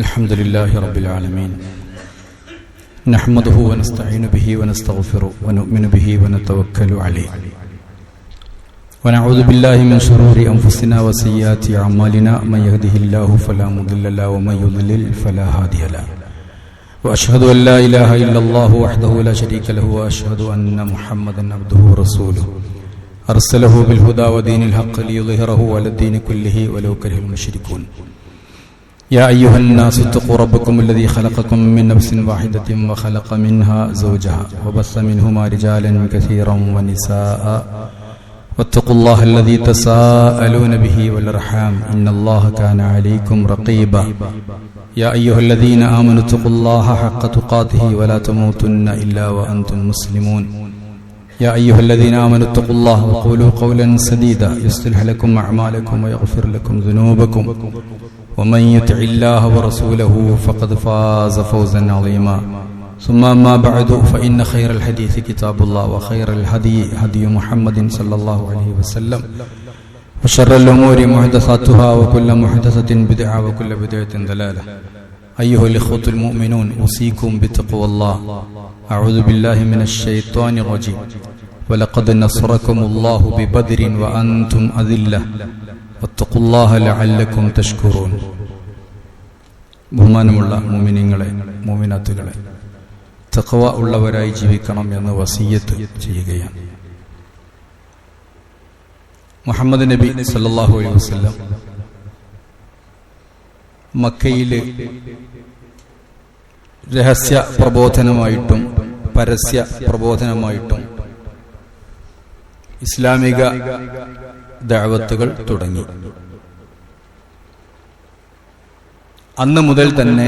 الحمد لله رب العالمين نحمده ونستعين به ونستغفره ونؤمن به ونتوكل عليه ونعوذ بالله من شرور أنفسنا وسيئات أعمالنا من يهده الله فلا مضل له ومن يضلل فلا هادي له وأشهد أن لا إله إلا الله وحده لا شريك له وأشهد أن محمدا عبده ورسوله أرسله بالهدى ودين الحق ليظهره على الدين كله ولو كره المشركون يا أيها الناس اتقوا ربكم الذي خلقكم من نفس واحدة وخلق منها زوجها وبث منهما رجالا كثيرا ونساء واتقوا الله الذي تساءلون به والأرحام إن الله كان عليكم رقيبا يا أيها الذين آمنوا اتقوا الله حق تقاته ولا تموتن إلا وأنتم مسلمون يا أيها الذين آمنوا اتقوا الله وقولوا قولا سديدا يصلح لكم أعمالكم ويغفر لكم ذنوبكم ومن يطع الله ورسوله فقد فاز فوزا عظيما ثم ما بعد فإن خير الحديث كتاب الله وخير الهدي هدي محمد صلى الله عليه وسلم وشر الأمور محدثاتها وكل محدثة بدعة وكل بدعة ضلالة أيها الإخوة المؤمنون أوصيكم بتقوى الله أعوذ بالله من الشيطان الرجيم ولقد نصركم الله ببدر وأنتم أذلة واتقوا الله لعلكم تشكرون ബഹുമാനമുള്ള മുഅ്മിനീങ്ങളെ മുഅ്മിനാത്തുകളെ തഖ്വ ഉള്ളവരായി ജീവിക്കണം എന്ന് വസിയ്യത്ത് ചെയ്യുകയാണ്. മുഹമ്മദ് നബി സല്ലല്ലാഹു അലൈഹി വസല്ലം മക്കയിലെ രഹസ്യ പ്രബോധനമായിട്ടും പരസ്യ പ്രബോധനമായിട്ടും ഇസ്ലാമിക ദഅവത്തുകൾ തുടങ്ങി. അന്ന് മുതൽ തന്നെ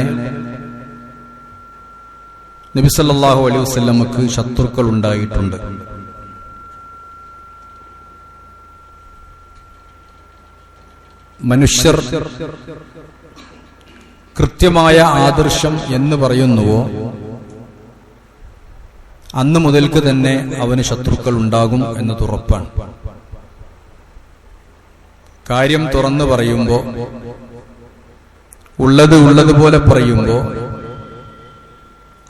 നബി സല്ലല്ലാഹു അലൈഹി വസല്ലമക്ക് ശത്രുക്കൾ ഉണ്ടായിട്ടുണ്ട്. മനുഷ്യർ കൃത്യമായ ആദർശം എന്ന് പറയുന്നുവോ അന്ന് മുതൽക്ക് തന്നെ അവന് ശത്രുക്കൾ ഉണ്ടാകും എന്നത് ഉറപ്പാണ്. കാര്യം തുറന്നു പറയുമ്പോൾ ഉള്ളതുപോലെ പറയുമ്പോൾ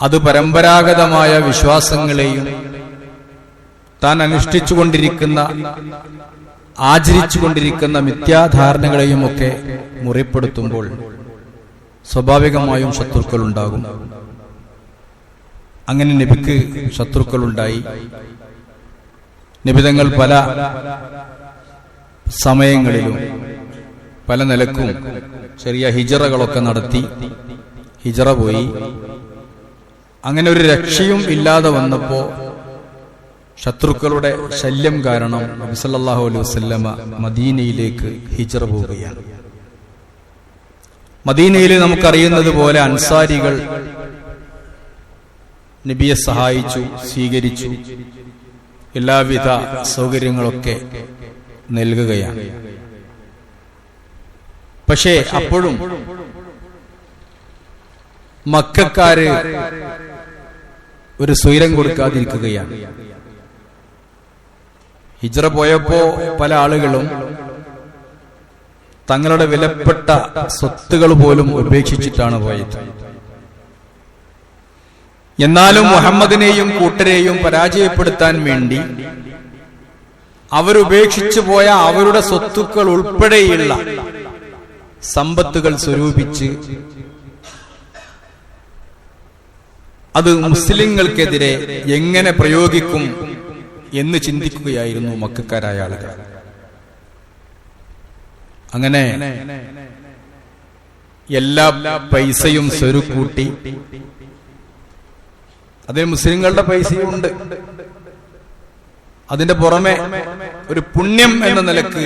അത് പരമ്പരാഗതമായ വിശ്വാസങ്ങളെയും താൻ അനുഷ്ഠിച്ചുകൊണ്ടിരിക്കുന്ന ആചരിച്ചുകൊണ്ടിരിക്കുന്ന മിഥ്യാധാരണകളെയും ഒക്കെ മുറിപ്പെടുത്തുമ്പോൾ സ്വാഭാവികമായും ശത്രുക്കൾ ഉണ്ടാകും. അങ്ങനെ നബിക്ക് ശത്രുക്കളുണ്ടായി. നബിതങ്ങൾ പല സമയങ്ങളിലും പല നിലക്കും ചെറിയ ഹിജറകളൊക്കെ നടത്തി, ഹിജറ പോയി. അങ്ങനെ ഒരു രക്ഷയും ഇല്ലാതെ വന്നപ്പോ ശത്രുക്കളുടെ ശല്യം കാരണം നബി സല്ലല്ലാഹു അലൈഹി വസല്ലമ മദീനയിലേക്ക് ഹിജറ പോവുകയാണ്. മദീനയിൽ നമുക്കറിയുന്നത് പോലെ അൻസാരികൾ നബിയെ സഹായിച്ചു, സ്വീകരിച്ചു, എല്ലാവിധ സൗകര്യങ്ങളൊക്കെ നൽകുകയാണ്. പക്ഷേ അപ്പോഴും മക്കക്കാര് ഒരു സ്വൈരം കൊടുക്കാതിരിക്കുകയാണ്. ഹിജ്റ പോയപ്പോ പല ആളുകളും തങ്ങളുടെ വിലപ്പെട്ട സ്വത്തുകൾ പോലും ഉപേക്ഷിച്ചിട്ടാണ് പോയത്. എന്നാലും മുഹമ്മദിനെയും കൂട്ടരെയും പരാജയപ്പെടുത്താൻ വേണ്ടി അവരുപേക്ഷിച്ചു പോയ അവരുടെ സ്വത്തുക്കൾ ഉൾപ്പെടെയുള്ള സമ്പത്തുകൾ സ്വരൂപിച്ച് അത് മുസ്ലിങ്ങൾക്കെതിരെ എങ്ങനെ പ്രയോഗിക്കും എന്ന് ചിന്തിക്കുകയായിരുന്നു മക്കക്കാരായ ആളുകൾ. അങ്ങനെ എല്ലാ പൈസയും സ്വരുക്കൂട്ടി, അതിന് മുസ്ലിങ്ങളുടെ പൈസയും ഉണ്ട്. അതിന്റെ പുറമെ ഒരു പുണ്യം എന്ന നിലക്ക്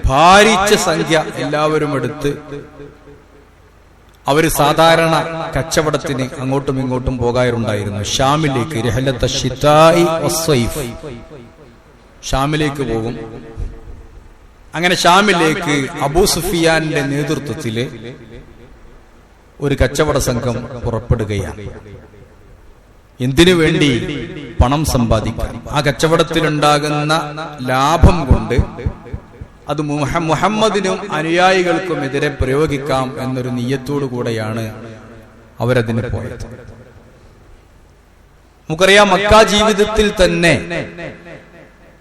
ഭാരിച്ച സംഖ്യ എല്ലാവരും എടുത്ത് അവര് സാധാരണ കച്ചവടത്തിന് അങ്ങോട്ടും ഇങ്ങോട്ടും പോകാറുണ്ടായിരുന്നു. ഷാമിലേക്ക്, രഹലത്ത ശിതാഇ വസ്സൈഫ്, ഷാമിലേക്ക് പോകും. അങ്ങനെ ഷാമിലേക്ക് അബൂ സുഫിയാന്റെ നേതൃത്വത്തില് ഒരു കച്ചവട സംഘം പുറപ്പെടുകയാണ്. എന്തിനു വേണ്ടി? പണം സമ്പാദിക്കാൻ. ആ കച്ചവടത്തിലുണ്ടാകുന്ന ലാഭം കൊണ്ട് അത് മുഹമ്മദിനും അനുയായികൾക്കും എതിരെ പ്രയോഗിക്കാം എന്നൊരു നിയ്യത്തോടു കൂടെയാണ് അവരതിന് പോയത്. നമുക്കറിയാം, മക്ക ജീവിതത്തിൽ തന്നെ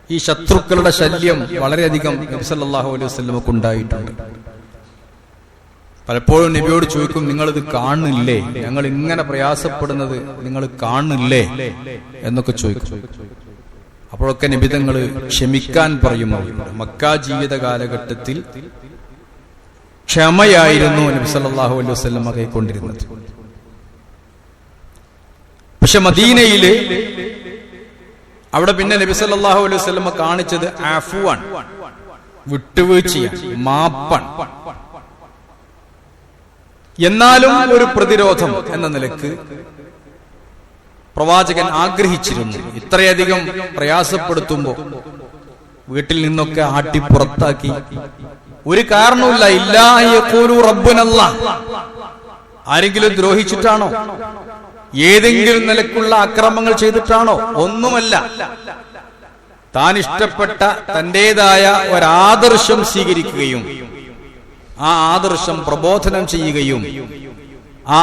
ഈ ശത്രുക്കളുടെ ശല്യം വളരെയധികം നബി സല്ലല്ലാഹു അലൈഹി വസല്ലമക്ക് ഉണ്ടായിട്ടുണ്ട്. പലപ്പോഴും നബിയോട് ചോദിക്കും, നിങ്ങളിത് കാണുന്നില്ലേ, ഞങ്ങൾ ഇങ്ങനെ പ്രയാസപ്പെടുന്നത് നിങ്ങൾ കാണുന്നില്ലേ എന്നൊക്കെ ചോദിക്കും. അപ്പോഴൊക്കെ നബി തങ്ങൾ ക്ഷമിക്കാൻ പറയുന്നുണ്ട്. മക്ക ജീവിത കാലഘട്ടത്തിൽ ക്ഷമയായിരുന്നു നബി സല്ലല്ലാഹു അലൈഹി വസല്ലമ കൈക്കൊണ്ടിരുന്നത്. പക്ഷെ മദീനയില് അവിടെ പിന്നെ നബി സല്ലല്ലാഹു അലൈഹി വസല്ലമ കാണിച്ചത് അഫ്വാൻ, വിട്ടുവീഴ്ചയാണ്, മാപ്പാണ്. എന്നാലും ഒരു പ്രതിരോധം എന്ന നിലക്ക് പ്രവാചകൻ ആഗ്രഹിച്ചിരുന്നു. ഇത്രയധികം പ്രയാസപ്പെടുത്തുമ്പോ വീട്ടിൽ നിന്നൊക്കെ ആട്ടി പുറത്താക്കി, ഒരു കാരണവുമില്ല, ഇല്ലാ യഖൂലു റബ്ബുനല്ലാഹ്, ആരെങ്കിലും ദ്രോഹിച്ചിട്ടാണോ, ഏതെങ്കിലും നിലക്കുള്ള അക്രമങ്ങൾ ചെയ്തിട്ടാണോ? ഒന്നുമല്ല. താൻ ഇഷ്ടപ്പെട്ട തന്റേതായ ഒരാദർശം സ്വീകരിക്കുകയും ആ ആദർശം പ്രബോധനം ചെയ്യുകയും ആ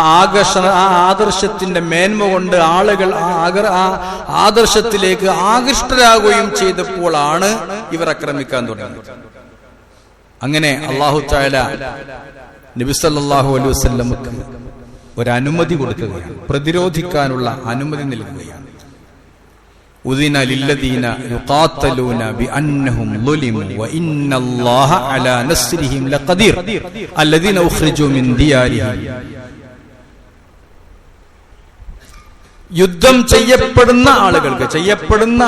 ആദർശത്തിന്റെ മേന്മ കൊണ്ട് ആളുകൾ ആ ആദർശത്തിലേക്ക് ആകൃഷ്ടരാകുകയും ചെയ്തപ്പോഴാണ് ഇവർ ആക്രമിക്കാൻ തുടങ്ങിയത്. അങ്ങനെ അല്ലാഹു തആല നബി സല്ലല്ലാഹു അലൈഹി വസല്ലമക്ക് ഒരനുമതി കൊടുക്കുകയാണ്, പ്രതിരോധിക്കാനുള്ള അനുമതി നൽകുകയാണ്. ഉദിന ലില്ലദീന യുഖാതലൂന ബിഅന്നഹും ളുലിമു വഇന്നല്ലാഹ അലാ നസ്രിഹിം ലഖദീർ അല്ലദീന ഉഖ്രിജൂ മിൻ ദിയാരിഹിം. യുദ്ധം ചെയ്യപ്പെടുന്ന ആളുകൾക്ക് എന്ന്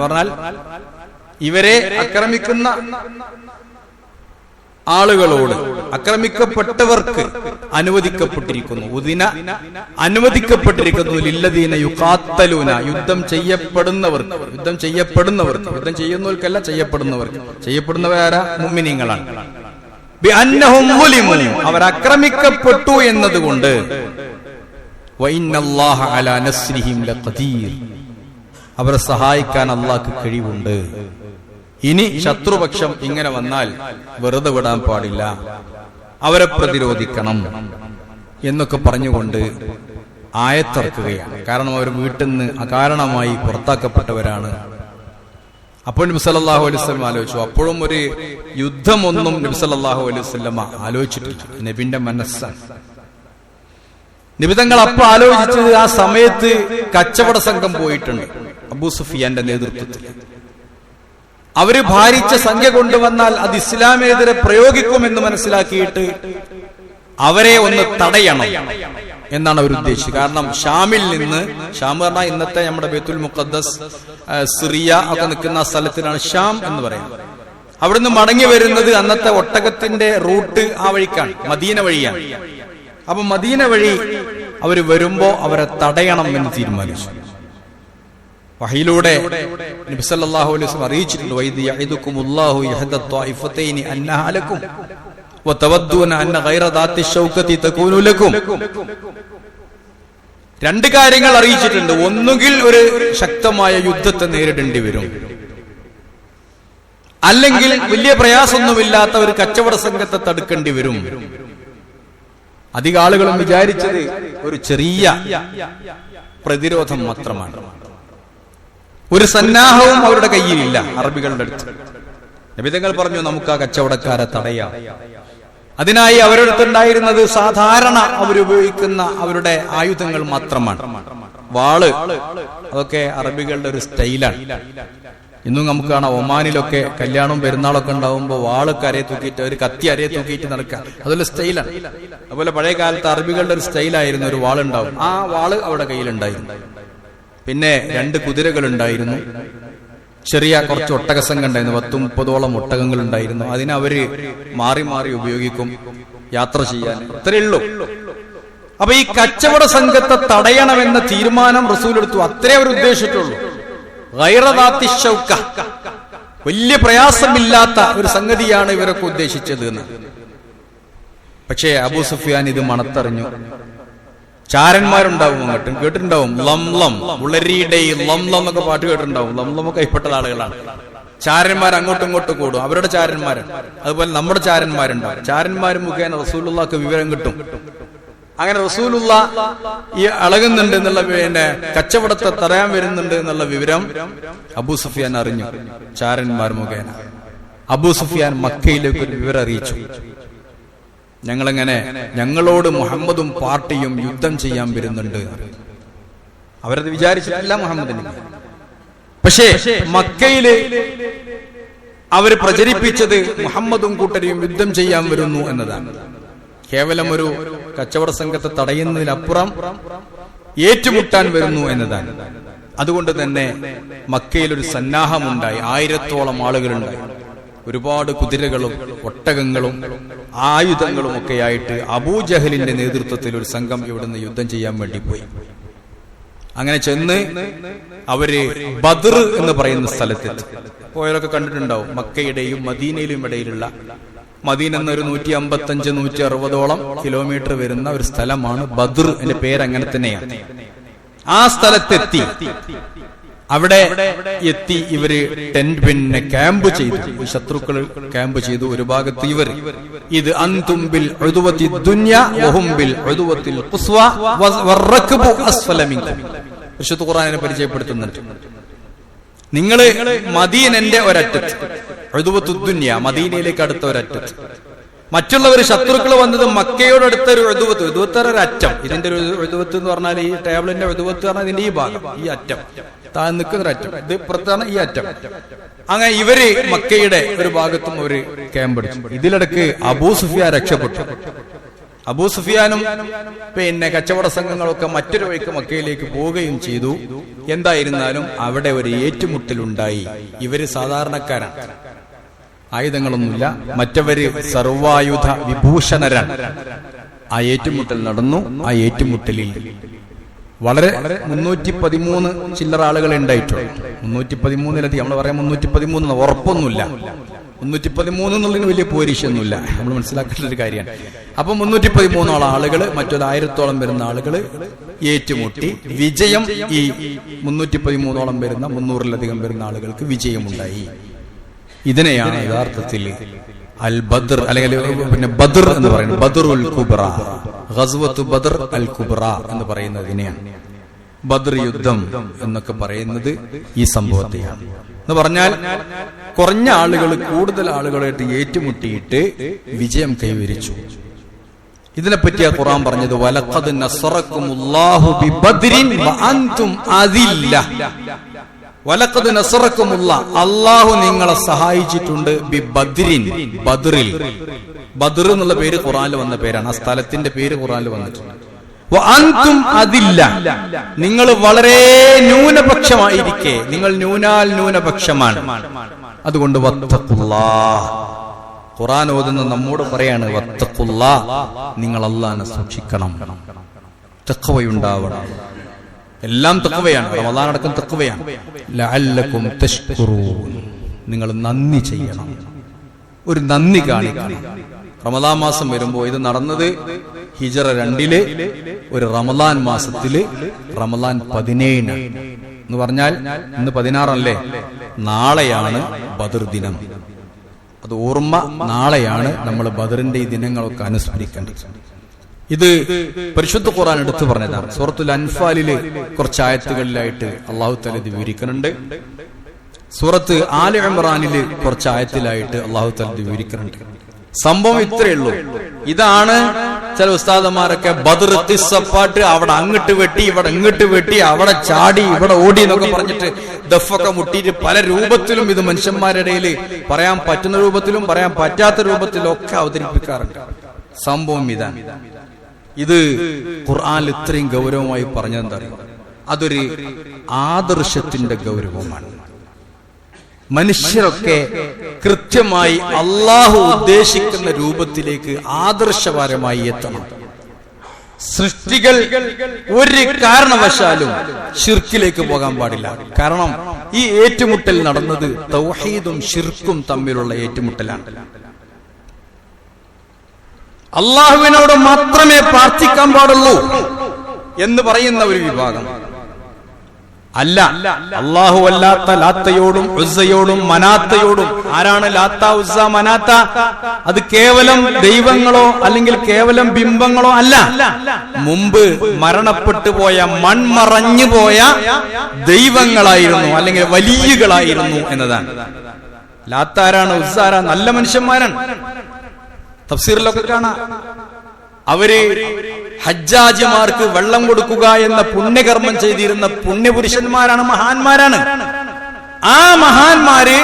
പറഞ്ഞാൽ ഇവരെ ആക്രമിക്കുന്ന ആളുകളോട്, ആക്രമിക്കപ്പെട്ടവർക്ക് അനുവദിക്കപ്പെട്ടിരിക്കുന്നു, അനുവദിക്കപ്പെട്ടിരിക്കുന്നു ലില്ലദീന യുഖാത്തലൂന, യുദ്ധം ചെയ്യപ്പെടുന്നവർക്ക്, യുദ്ധം ചെയ്യുന്നവർക്കല്ല, ചെയ്യപ്പെടുന്നവരാരാ? മുഅ്മിനീങ്ങളാണ്. ബിഅന്നഹും ളുലിമു, അവർ ആക്രമിക്കപ്പെട്ടു എന്നതുകൊണ്ട് വഇന്നല്ലാഹ അലാ നസ്രിഹിം ലഖദീർ, അവരെ സഹായിക്കാൻ അല്ലാഹുക്ക് കഴിവുണ്ട്. ഇനി ശത്രുപക്ഷം ഇങ്ങനെ വന്നാൽ വെറുതെ വിടാൻ പാടില്ല, അവരെ പ്രതിരോധിക്കണം എന്നൊക്കെ പറഞ്ഞുകൊണ്ട് ആയത്തിറക്കുകയാണ്. കാരണം അവർ വീട്ടിൽ നിന്ന് അകാരണമായി പുറത്താക്കപ്പെട്ടവരാണ്. അപ്പോൾ നബി സല്ലല്ലാഹു അലൈഹി വസല്ലം ആലോചിച്ചു. അപ്പോഴും ഒരു യുദ്ധമൊന്നും നബി സല്ലല്ലാഹു അലൈഹി വസല്ലം ആലോചിച്ചിട്ടില്ല. നബിന്റെ മനസ്സാണ്. നബി തങ്ങൾ അപ്പൊ ആലോചിച്ചത്, ആ സമയത്ത് കച്ചവട സംഘം പോയിട്ടുണ്ട് അബൂ സുഫിയാന്റെ നേതൃത്വത്തിൽ. അവര് ഭാരിച്ച സംഖ്യ കൊണ്ടുവന്നാൽ അത് ഇസ്ലാമിനെതിരെ പ്രയോഗിക്കുമെന്ന് മനസ്സിലാക്കിയിട്ട് അവരെ ഒന്ന് തടയണം എന്നാണ് അവർ ഉദ്ദേശിച്ചത്. കാരണം ഷാമിൽ നിന്ന്, ഷാം പറഞ്ഞാൽ ഇന്നത്തെ നമ്മുടെ ബൈത്തുൽ മുഖദ്ദസ്, സിറിയ ഒക്കെ നിൽക്കുന്ന സ്ഥലത്തിനാണ് ഷാം എന്ന് പറയുന്നത്. അവിടുന്ന് മടങ്ങി വരുന്നത് അന്നത്തെ ഒട്ടകത്തിന്റെ റൂട്ട് ആ വഴിക്കാണ്, മദീന വഴിയാണ്. അപ്പൊ മദീന വഴി അവര് വരുമ്പോ അവരെ തടയണം എന്ന് തീരുമാനിച്ചു. വഹയിലൂടെ നബി സല്ലല്ലാഹു അലൈഹി വസല്ലം അറിയിച്ചിട്ടുണ്ട്, വൈദി യഇദുകുമുല്ലാഹു ഇഹ്ദ ത്വായിഫതൈനി അന്നഹ ലക്കും വതവദ്ദൂന അന്ന ഗൈറ ദാത്തി ശൗകതി തകൂനു ലക്കും. രണ്ട് കാര്യങ്ങൾ അറിയിച്ചിട്ടുണ്ട്. ഒന്നുകിൽ ഒരു ശക്തമായ യുദ്ധത്തെ നേരിടേണ്ടി വരും, അല്ലെങ്കിൽ വലിയ പ്രയാസമൊന്നുമില്ലാത്ത ഒരു കച്ചവട സംഘത്തെ തടുക്കേണ്ടി വരും. അധിക ആളുകളും വിചാരിച്ചത് ഒരു ചെറിയ പ്രതിരോധം മാത്രമാണ്. ഒരു സന്നാഹവും അവരുടെ കയ്യിലില്ല അറബികളുടെ അടുത്ത്. നബി തങ്ങൾ പറഞ്ഞു, നമുക്ക് ആ കച്ചവടക്കാരെ തടയാം. അതിനായി അവരുടെ അടുത്തുണ്ടായിരുന്നത് സാധാരണ അവരുപയോഗിക്കുന്ന അവരുടെ ആയുധങ്ങൾ മാത്രമാണ്. വാള്, അതൊക്കെ അറബികളുടെ ഒരു സ്റ്റൈലാണ്. ഇന്നും നമുക്ക് കാണാം, ഒമാനിലൊക്കെ കല്യാണവും പെരുന്നാളൊക്കെ ഉണ്ടാവുമ്പോൾ വാളൊക്കെ അരയെ തൂക്കിയിട്ട്, ഒരു കത്തി അരയെ തൂക്കിയിട്ട് നടക്കുക, അതൊരു സ്റ്റൈലാണ്. അതുപോലെ പഴയ കാലത്ത് അറബികളുടെ ഒരു സ്റ്റൈലായിരുന്നു, ഒരു വാളുണ്ടാവും. ആ വാള് അവരുടെ കയ്യിലുണ്ടായിരുന്നു. പിന്നെ 2 കുതിരകൾ ഉണ്ടായിരുന്നു, ചെറിയ കുറച്ച് ഒട്ടകസംഘം ഉണ്ടായിരുന്നു, 10-30ഓളം ഒട്ടകങ്ങൾ ഉണ്ടായിരുന്നു. അതിനവര് മാറി മാറി ഉപയോഗിക്കും യാത്ര ചെയ്യാൻ. അത്രയേ ഉള്ളൂ. അപ്പൊ ഈ കച്ചവട സംഘത്തെ തടയണമെന്ന തീരുമാനം റസൂൽ എടുത്തു. അത്രേ അവർ ഉദ്ദേശിച്ചിട്ടുള്ളൂ. ഗൈറ ദാത്തി ശൗക, വലിയ പ്രയാസമില്ലാത്ത ഒരു സംഗതിയാണ് ഇവരൊക്കെ ഉദ്ദേശിച്ചത് എന്ന്. പക്ഷേ അബൂ സുഫിയാൻ ഇത് മണത്തറിഞ്ഞു. ചാരന്മാരുണ്ടാവും, അങ്ങോട്ടും കേട്ടിട്ടുണ്ടാവും, ലം ലം ഉളരിയുടെ ലം ലം എന്നൊക്കെ പാട്ട് കേട്ടിട്ടുണ്ടാവും. ലം ലം ഒക്കെ ഇപ്പെട്ട ആളുകളാണ്. ചാരന്മാർ അങ്ങോട്ടും ഇങ്ങോട്ടും കൂടും, അവരുടെ ചാരന്മാർ. അതുപോലെ നമ്മുടെ ചാരന്മാരുണ്ടാവും. ചാരന്മാർ മുഖേന റസൂലുള്ളാഹിക്ക് വിവരം കിട്ടും. അങ്ങനെ റസൂലുള്ള ഈ അളകുന്നുണ്ട് എന്നുള്ള, കച്ചവടത്തെ തടയാൻ വരുന്നുണ്ട് എന്നുള്ള വിവരം അബൂ സുഫിയാൻ അറിഞ്ഞു ചാരന്മാർ മുഖേന. അബൂ സുഫിയാൻ മക്കയിലേക്ക് ഒരു വിവരം അറിയിച്ചു, ഞങ്ങളോട് മുഹമ്മദും പാർട്ടിയും യുദ്ധം ചെയ്യാൻ വരുന്നുണ്ട്. അവരത് വിചാരിച്ചിട്ടില്ല മുഹമ്മദിന്. പക്ഷേ മക്കയില് അവര് പ്രചരിപ്പിച്ചത് മുഹമ്മദും കൂട്ടരെയും യുദ്ധം ചെയ്യാൻ വരുന്നു എന്നതാണ്. കേവലം ഒരു കച്ചവട സംഘത്തെ തടയുന്നതിനപ്പുറം ഏറ്റുമുട്ടാൻ വരുന്നു എന്നതാണ്. അതുകൊണ്ട് തന്നെ മക്കയിൽ ഒരു സന്നാഹമുണ്ടായി. 1000-ഓളം ആളുകളുണ്ടായി. ഒരുപാട് കുതിരകളും ഒട്ടകങ്ങളും ആയുധങ്ങളും ഒക്കെയായിട്ട് അബൂജഹലിന്റെ നേതൃത്വത്തിൽ ഒരു സംഘം ഇവിടുന്ന് യുദ്ധം ചെയ്യാൻ വേണ്ടി പോയി. അങ്ങനെ ചെന്ന് അവര് ബദർ എന്ന് പറയുന്ന സ്ഥലത്തെത്തി. പോയവരൊക്കെ കണ്ടിട്ടുണ്ടാവും. മക്കയുടെയും മദീനയിലും ഇടയിലുള്ള, മദീന എന്നൊരു 155-160 കിലോമീറ്റർ വരുന്ന ഒരു സ്ഥലമാണ് ബദർ. എന്റെ പേര് അങ്ങനെ തന്നെയാണ്. ആ സ്ഥലത്തെത്തി. അവിടെ എത്തി ഇവര് ക്യാമ്പ് ചെയ്തു. ശത്രുക്കൾ ക്യാമ്പ് ചെയ്തു. ഒരു ഭാഗത്ത് ഇവർ, ഇത് അൻതും ബിൽ ഉദ്വതി ദുനിയ വഹും ബിൽ ഉദ്വതിൽ ഖുസ്വ വറക്ബു അസ്ഫല മിൻകും. വിശുദ്ധ ഖുർആനിനെ പരിചയപ്പെടുത്തുന്നുണ്ട്. നിങ്ങള് മദീനന്റെ ഒരറ്റത്ത്, ഉദ്വതു ദുനിയ മദീനയിലേക്ക് അടുത്ത ഒരറ്റത്ത്, മറ്റുള്ളവർ ശത്രുക്കൾ വന്നത് മക്കയോടടുത്ത ഒരു ഉദ്വത്ത് ഒരു അറ്റം. ഇതിന്റെ ഒരു ഉദ്വത്ത് എന്ന് പറഞ്ഞാൽ ഈ ടേബിളിന്റെ ഉദ്വത്ത് പറഞ്ഞാൽ ഇതിന്റെ ഈ ഭാഗം, ഈ അറ്റം താൻ നിൽക്കുന്നൊരറ്റം, ഇത് പുറത്താണ് ഈ അറ്റം. അങ്ങനെ ഇവര് മക്കയുടെ ഒരു ഭാഗത്തും ഒരു ക്യാമ്പ് അടിച്ചു. ഇതിലിടക്ക് അബൂ സുഫിയാൻ രക്ഷപ്പെട്ടു. അബൂ സുഫിയാനും കച്ചവട സംഘങ്ങളൊക്കെ മറ്റൊരു വഴിക്ക് മക്കയിലേക്ക് പോവുകയും ചെയ്തു. എന്തായിരുന്നാലും അവിടെ ഒരു ഏറ്റുമുട്ടലുണ്ടായി. ഇവര് സാധാരണക്കാരാണ്, ആയുധങ്ങളൊന്നുമില്ല. മറ്റവര് സർവായുധ വിഭൂഷണരാണ്. ആ ഏറ്റുമുട്ടൽ നടന്നു. ആ ഏറ്റുമുട്ടലിൽ വളരെ 313 ചില്ലറ ആളുകളെ ഉണ്ടായിട്ടുള്ളൂ. 313-ലധികം, നമ്മൾ പറയാം 313 ഉറപ്പൊന്നുമില്ല. 313 എന്നുള്ളതിന് വലിയ പോരിശൊന്നുമില്ല, നമ്മൾ മനസ്സിലാക്കേണ്ട ഒരു കാര്യമാണ്. അപ്പൊ 313 ആളുകൾ, മറ്റൊരു 1000-ഓളം വരുന്ന ആളുകൾ ഏറ്റുമുട്ടി. വിജയം ഈ 313-ഓളം വരുന്ന 300-ലധികം വരുന്ന ആളുകൾക്ക് വിജയമുണ്ടായി. ഇതിനെയാണ് യഥാർത്ഥത്തിൽ അൽ ബദർ അല്ലെങ്കിൽ ബദർ എന്ന് പറയുന്നത്. ബദറുൽ കുബ്ര, ഗസ്വത്തു ബദർ അൽ കുബ്ര എന്ന് പറയുന്നതിനെയാണ്. ബദർ യുദ്ധം എന്നൊക്കെ പറയുന്നത് ഈ സംഭവത്തെയാണ്. എന്ന് പറഞ്ഞാൽ കുറഞ്ഞ ആളുകൾ കൂടുതൽ ആളുകളായിട്ട് ഏറ്റുമുട്ടിയിട്ട് വിജയം കൈവരിച്ചു. ഇതിനെപ്പറ്റിയാ ഖുർആൻ പറഞ്ഞത്, വലഖദ് നസറക്കുമുല്ലാഹു ബിബദ്രിൻ വഅൻതും അദില്ല. വലഖദ് നസറക്കുമുല്ലാഹ്, അല്ലാഹു നിങ്ങളെ സഹായിച്ചിട്ടുണ്ട് ബി ബദ്രിൻ, ബദറിൽ. ബദർ എന്നുള്ള പേര് ഖുർആനിൽ വന്ന പേരാണ്. ആ സ്ഥലത്തിന്റെ പേര് ഖുർആനിൽ വന്നിട്ടുണ്ട്. വഅൻതും അദില്ല, നിങ്ങൾ വളരെ ന്യൂനപക്ഷമായിരിക്കെ, നിങ്ങൾ ന്യൂനപക്ഷമാണ്. അതുകൊണ്ട് വത്തഖുല്ലാഹ്, ഖുർആൻ ഓതുന്ന നമ്മോട് പറയാണ്, വത്തഖുല്ലാഹ്, നിങ്ങൾ അല്ലാഹുവിനെ സൂക്ഷിക്കണം, തഖ്വയുണ്ടാവണം. എല്ലാം തഖ്വയാണ്, റമദാൻ അടക്കം തഖ്വയാണ്. ലഅല്ലകും തഷ്കുറൂൻ, നിങ്ങൾ നന്ദി ചെയ്യണം, ഒരു നന്ദി കാണിക്കണം. റമദാൻ മാസം വരുമ്പോ, ഇത് നടന്നത് ഹിജറ 2 ഒരു റമദാൻ മാസത്തില് റമദാൻ 17 എന്ന് പറഞ്ഞാൽ ഇന്ന് 16 നാളെയാണ് ബദർ ദിനം. അത് ഓർമ്മ, നാളെയാണ് നമ്മൾ ബദറിന്റെ ഈ ദിനങ്ങളൊക്കെ അനുസ്മരിക്കേണ്ടത്. ഇത് പരിശുദ്ധ ഖുർആൻ എടുത്തു പറഞ്ഞതാണ്. സൂറത്തുൽ അൻഫാലില് കുറച്ച് ആയത്തുകളിലായിട്ട് അള്ളാഹു തആല ഇത് വിവരിക്കുന്നുണ്ട്. സൂറത്ത് ആല ഇംറാനില് കുറച്ച് ആയത്തിലായിട്ട് അള്ളാഹു തആല ഇത് വിവരിക്കുന്നുണ്ട്. സംഭവം ഇത്രയേ ഉള്ളൂ. ഇതാണ് ചില ഉസ്താദന്മാരൊക്കെ ബദർ ഖിസ്സപ്പാട്ട്, അവിടെ അങ്ങോട്ട് വെട്ടി, ഇവിടെ ഇങ്ങോട്ട് വെട്ടി, അവിടെ ചാടി, ഇവിടെ ഓടി എന്നൊക്കെ പറഞ്ഞിട്ട് ദഫൊക്കെ മുട്ടിയിട്ട് പല രൂപത്തിലും ഇത് മനുഷ്യന്മാരുടെ ഇടയിൽ പറയാൻ പറ്റുന്ന രൂപത്തിലും പറയാൻ പറ്റാത്ത രൂപത്തിലും ഒക്കെ അവതരിപ്പിക്കാറുണ്ട്. സംഭവം ഇതാണ്. ഇത് ഖുർആനിൽ ഇത്രയും ഗൗരവമായി പറഞ്ഞതെന്താ അറിയോ? അതൊരു ആദർശത്തിന്റെ ഗൗരവമാണ്. മനുഷ്യരൊക്കെ കൃത്യമായി അള്ളാഹു ഉദ്ദേശിക്കുന്ന രൂപത്തിലേക്ക് ആദർശപരമായി എത്തണം. സൃഷ്ടികൾ ഒരു കാരണവശാലും ശിർക്കിലേക്ക് പോകാൻ പാടില്ല. കാരണം ഈ ഏറ്റുമുട്ടൽ നടന്നത് തൗഹീദും ശിർക്കും തമ്മിലുള്ള ഏറ്റുമുട്ടലാണ്. അള്ളാഹുവിനോട് മാത്രമേ പ്രാർത്ഥിക്കാൻ പാടുള്ളൂ എന്ന് പറയുന്ന ഒരു വിഭാഗം, അല്ല, അല്ലാഹു അല്ലാത്ത ലാത്തയോടും ഉസ്സയോടും മനാത്തയോടും. ആരാണ് ലാത്ത, ഉസ്സ, മനാത്ത? അത് കേവലം ദൈവങ്ങളോ അല്ലെങ്കിൽ കേവലം ബിംബങ്ങളോ അല്ല. മുമ്പ് മരണപ്പെട്ടു പോയ, മൺമറഞ്ഞു പോയ ദൈവങ്ങളായിരുന്നു അല്ലെങ്കിൽ വലിയകളായിരുന്നു എന്നതാണ്. ലാത്ത ആരാണ്, ഉസ്സ ആരാണ്? നല്ല മനുഷ്യന്മാരാണ്. തഫ്സീറിലൊക്കെ കാണാം, അവര് ഹജ്ജാജിമാർക്ക് വെള്ളം കൊടുക്കുക എന്ന പുണ്യകർമ്മം ചെയ്തിരുന്ന പുണ്യപുരുഷന്മാരാണ്, മഹാന്മാരാണ്. ആ മഹാന്മാര്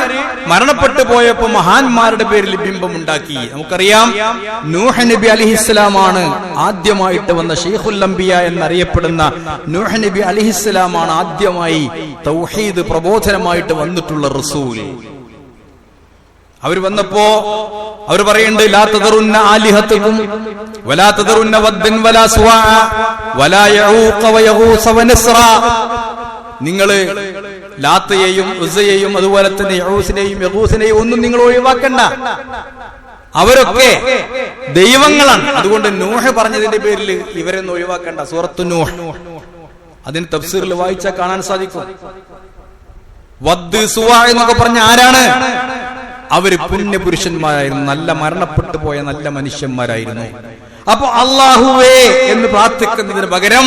മരണപ്പെട്ടു പോയപ്പോ മഹാന്മാരുടെ പേരിൽ ബിംബം ഉണ്ടാക്കി. നമുക്കറിയാം, നൂഹ് നബി അലൈഹിസ്സലാമാണ് ആദ്യമായിട്ട് വന്ന ഷെയ്ഖുൽ അംബിയ എന്നറിയപ്പെടുന്ന നൂഹ് നബി അലൈഹിസ്സലാമാണ് ആദ്യമായി തൗഹീദ് പ്രബോധനമായിട്ട് വന്നിട്ടുള്ള റസൂൽ. അവർ വന്നപ്പോ അവർ പറയുന്നുണ്ട്, ലാ തദറുന്ന ആലിഹതകും വലാ തദറുന്ന വദ്ദൻ വലാ സുവാഅ വലാ യഊഖ വയഗൂസ വനസ്റ. നിങ്ങള് ലാത്തയെയും ഉസ്സയെയും അതുപോലെ തന്നെ യഊസിനെയും യഗൂസിനെയും ഒന്നും നിങ്ങൾ ഒഴിവാക്കണ്ട. അവരൊക്കെ ദൈവങ്ങളാണ്. അതുകൊണ്ട് നൂഹ് പറഞ്ഞതിന്റെ പേരിൽ ഇവരൊന്നും ഒഴിവാക്കണ്ട. സൂറത്തു നൂഹ് അതിന് തഫ്സീറിൽ വായിച്ചാൽ കാണാൻ സാധിക്കും. വദ്, സുവാ എന്നൊക്കെ പറഞ്ഞ ആരാണ്? അവര് പുണ്യപുരുഷന്മാരായിരുന്നു, നല്ല മരണപ്പെട്ടു പോയ നല്ല മനുഷ്യന്മാരായിരുന്നു. അപ്പൊ അല്ലാഹുവേ എന്ന് പ്രാർത്ഥിക്കുന്നതിന് പകരം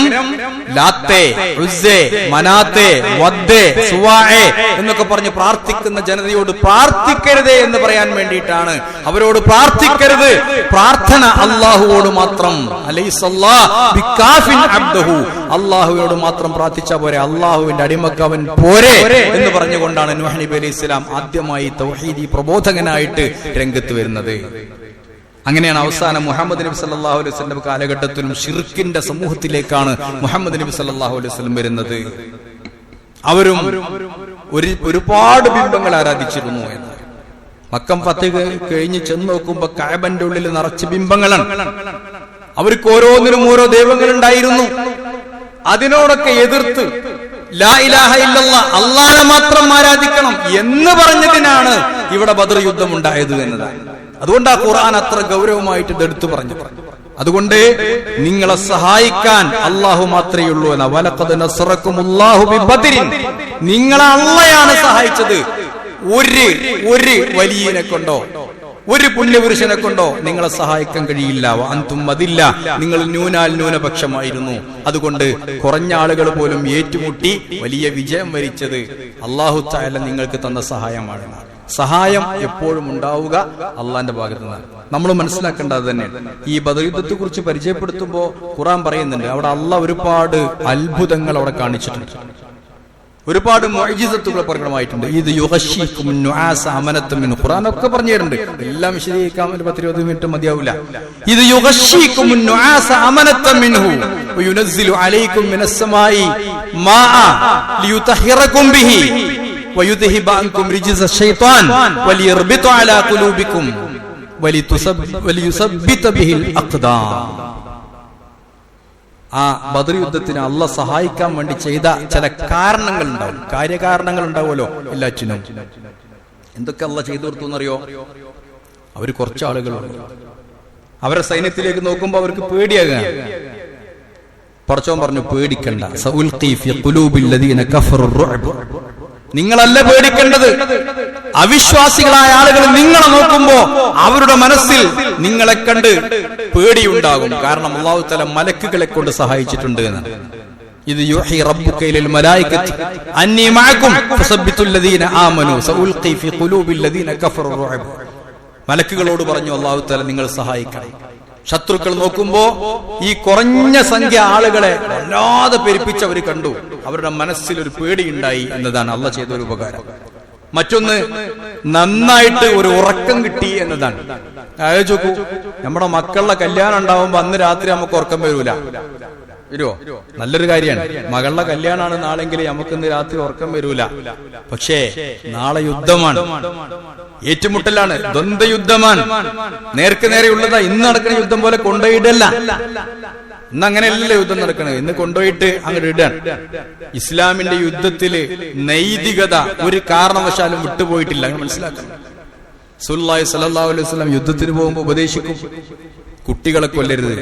ലാത്തേ, ഉസ്സേ, മനാത്തേ, വദ്ദേ, സുവാഅ എന്നൊക്കെ പറഞ്ഞ് പ്രാർത്ഥിക്കുന്ന ജനതയോട് പ്രാർത്ഥിക്കരുതേ എന്ന് പറയാൻ വേണ്ടിയിട്ടാണ്. അവരോട് പ്രാർത്ഥിക്കരുത്, പ്രാർത്ഥന അല്ലാഹുവോട് മാത്രം. അലൈസല്ലാഹു ബികാഫിൻ അബ്ദഹു, അല്ലാഹുവോട് മാത്രം പ്രാർത്ഥിച്ചാൽ പോരെ, അല്ലാഹുവിന്റെ അടിമക്ക് അവൻ പോരെ എന്ന് പറഞ്ഞുകൊണ്ടാണ് നൂഹ് നബി അലൈഹിസ്സലാം ആദ്യമായി തൗഹീദി പ്രബോധകനായിട്ട് രംഗത്ത് വരുന്നത്. അങ്ങനെയാണ് അവസാനം മുഹമ്മദ് നബി സല്ലല്ലാഹു അലൈഹി വസല്ലം കാലഘട്ടത്തിലും ശിർക്കിന്റെ സമൂഹത്തിലേക്കാണ് മുഹമ്മദ് നബി സല്ലല്ലാഹു അലൈഹി വസല്ലം വരുന്നത്. അവരും ഒരുപാട് ബിംബങ്ങൾ ആരാധിച്ചിരുന്നു എന്ന്. മക്കം ഫത്ഹ് കഴിഞ്ഞ് ചെന്ന് നോക്കുമ്പോ കഅബന്റെ ഉള്ളിൽ നിറച്ച് ബിംബങ്ങളാണ്. അവർക്ക് ഓരോന്നിനും ഓരോ ദൈവങ്ങൾ ഉണ്ടായിരുന്നു. അതിനോടൊക്കെ എതിർത്ത് ലാ ഇലാഹ ഇല്ലല്ലാഹ്, അല്ലാഹനെ മാത്രം ആരാധിക്കണം എന്ന് പറഞ്ഞതിനാണ് ഇവിടെ ബദർ യുദ്ധം ഉണ്ടായത് എന്നതാണ്. അതുകൊണ്ട് ആ ഖുർആൻ അത്ര ഗൗരവമായിട്ട് എടുത്തു പറഞ്ഞു. അതുകൊണ്ട് നിങ്ങളെ സഹായിക്കാൻ അല്ലാഹു മാത്രമേ ഉള്ളൂ എന്ന. വലഖദ് നസറക്കുമുല്ലാഹു ബിബദരിൻ, നിങ്ങളെ അല്ലാഹയാണ് സഹായിച്ചത്. ഒരു വലിയനെ കൊണ്ടോ ഒരു പുണ്യപുരുഷനെ കൊണ്ടോ നിങ്ങളെ സഹായിക്കാൻ കഴിയില്ല. അന്തും അതില്ല, നിങ്ങൾ ന്യൂനപക്ഷമായിരുന്നു. അതുകൊണ്ട് കുറഞ്ഞ ആളുകൾ പോലും ഏറ്റുമുട്ടി വലിയ വിജയം വരിച്ചത് അല്ലാഹു തആല നിങ്ങൾക്ക് തന്ന സഹായമാണ്. സഹായം എപ്പോഴും ഉണ്ടാവുക അള്ളാന്റെ ഭാഗത്ത് നിന്നാണ്. നമ്മൾ മനസ്സിലാക്കേണ്ടത് തന്നെ. ഈ ബദർ യുദ്ധത്തെ കുറിച്ച് പരിചയപ്പെടുത്തുമ്പോ ഖുർആൻ പറയുന്നുണ്ട്, അവിടെ അള്ളാഹ് ഒരുപാട് അത്ഭുതങ്ങൾ അവിടെ കാണിച്ചിട്ടുണ്ട്, ഒരുപാട് മുഅ്ജിസത്തുകൾ പ്രകടമായിട്ടുണ്ട്. ഇത് യുഗശീകും നുആസ അമനത്തും മിൻ, ഖുർആനൊക്കെ പറഞ്ഞു തരുന്നുണ്ട്. എല്ലാം വിശദീകരിക്കാൻ 10-20 മിനിറ്റ് മതിയാവില്ല. ഇത് യുഗശീകും നുആസ അമനത്തും മിൻഹു വയുനസ്സിലു അലൈക്കും മിനസ് സമാഇ മാഅ ലിയുതഹിറകും ബിഹി വയുദ്ഹിബ അൻകും റിജ്സ ശൈത്താൻ വലിയർബിതു അലാ ഖുലൂബികും വലിയുസബ്ബിത ബിഹിൽ അഖ്ദാം. ആ ബദർ യുദ്ധത്തിന് അള്ളാഹ് സഹായിക്കാൻ വേണ്ടി ചെയ്ത ചില കാരണങ്ങൾ ഉണ്ടാവും, കാര്യകാരണങ്ങൾ ഉണ്ടാവുമല്ലോ എല്ലാറ്റിനും. എന്തൊക്കെ അള്ളാഹ് ചെയ്തു കൊടുത്തു എന്നറിയോ? അവര് കുറച്ച് ആളുകളുണ്ട്, അവരെ സൈന്യത്തിലേക്ക് നോക്കുമ്പോ അവർക്ക് പേടിയാകാൻ. പടച്ചോൻ പറഞ്ഞു, പേടിക്കണ്ട, സഉൽഖി ഫീ ഖുലൂബിൽ ലദീന കഫറു റുഅബ്, നിങ്ങളല്ല പേടിക്കേണ്ടത്. അവിശ്വാസികളായ ആളുകൾ നിങ്ങളെ നോക്കുമ്പോ അവരുടെ മനസ്സിൽ നിങ്ങളെ കണ്ട് പേടിയുണ്ടാകും. കാരണം അല്ലാഹു തആല മലക്കുകളെ കൊണ്ട് സഹായിച്ചിട്ടുണ്ട് എന്നാണ്. ഇത് യുഹി റബ്ബുക ഇലൽ മലായികതി അന്നി മഅകും ഫസബ്ബിതുൽ ലദീന ആമനു സഉൽഖി ഫീ ഖുലൂബിൽ ലദീന കഫറു റുഅബ്. മലക്കുകളോട് പറഞ്ഞു അല്ലാഹു തആല നിങ്ങൾ സഹായിക്കണം. ശത്രുക്കൾ നോക്കുമ്പോ ഈ കുറഞ്ഞ സംഖ്യ ആളുകളെ വല്ലാതെ പെരുപ്പിച്ചവർ കണ്ടു, അവരുടെ മനസ്സിൽ ഒരു പേടിയുണ്ടായി എന്നതാണ് അള്ളാഹ് ചെയ്ത ഒരു ഉപകാരം. മറ്റൊന്ന്, നന്നായിട്ട് ഒരു ഉറക്കം കിട്ടി എന്നതാണ്. ആലോചിക്കൂ, നമ്മുടെ മക്കളുടെ കല്യാണം ഉണ്ടാവുമ്പോ അന്ന് രാത്രി നമുക്ക് ഉറക്കം വരുമോ? നല്ലൊരു കാര്യമാണ്. മകളുടെ കല്യാണമാണ് നാളെങ്കിൽ നമുക്കിന്ന് രാത്രി ഉറക്കം വരൂല. പക്ഷേ നാളെ യുദ്ധമാണ്, ഏറ്റുമുട്ടലാണ്, ദ്വന്ദ്വയുദ്ധമാണ്, നേർക്ക് നേരെയുള്ളതാ. ഇന്ന് നടക്കുന്ന യുദ്ധം പോലെ കൊണ്ടുപോയിട്ടല്ല. ഇന്ന് അങ്ങനെയല്ലല്ലോ യുദ്ധം നടക്കണത്. ഇന്ന് കൊണ്ടുപോയിട്ട് അങ്ങോട്ട് ഇടാൻ. ഇസ്ലാമിന്റെ യുദ്ധത്തില് നൈതികത ഒരു കാരണവശാലും വിട്ടുപോയിട്ടില്ല. അങ്ങനെ മനസ്സിലാക്കണം. റസൂലുള്ളാഹി സ്വല്ലല്ലാഹു അലൈഹി വസല്ലം യുദ്ധത്തിന് പോകുമ്പോൾ ഉപദേശിക്കും, കുട്ടികളെ കൊല്ലരുത്.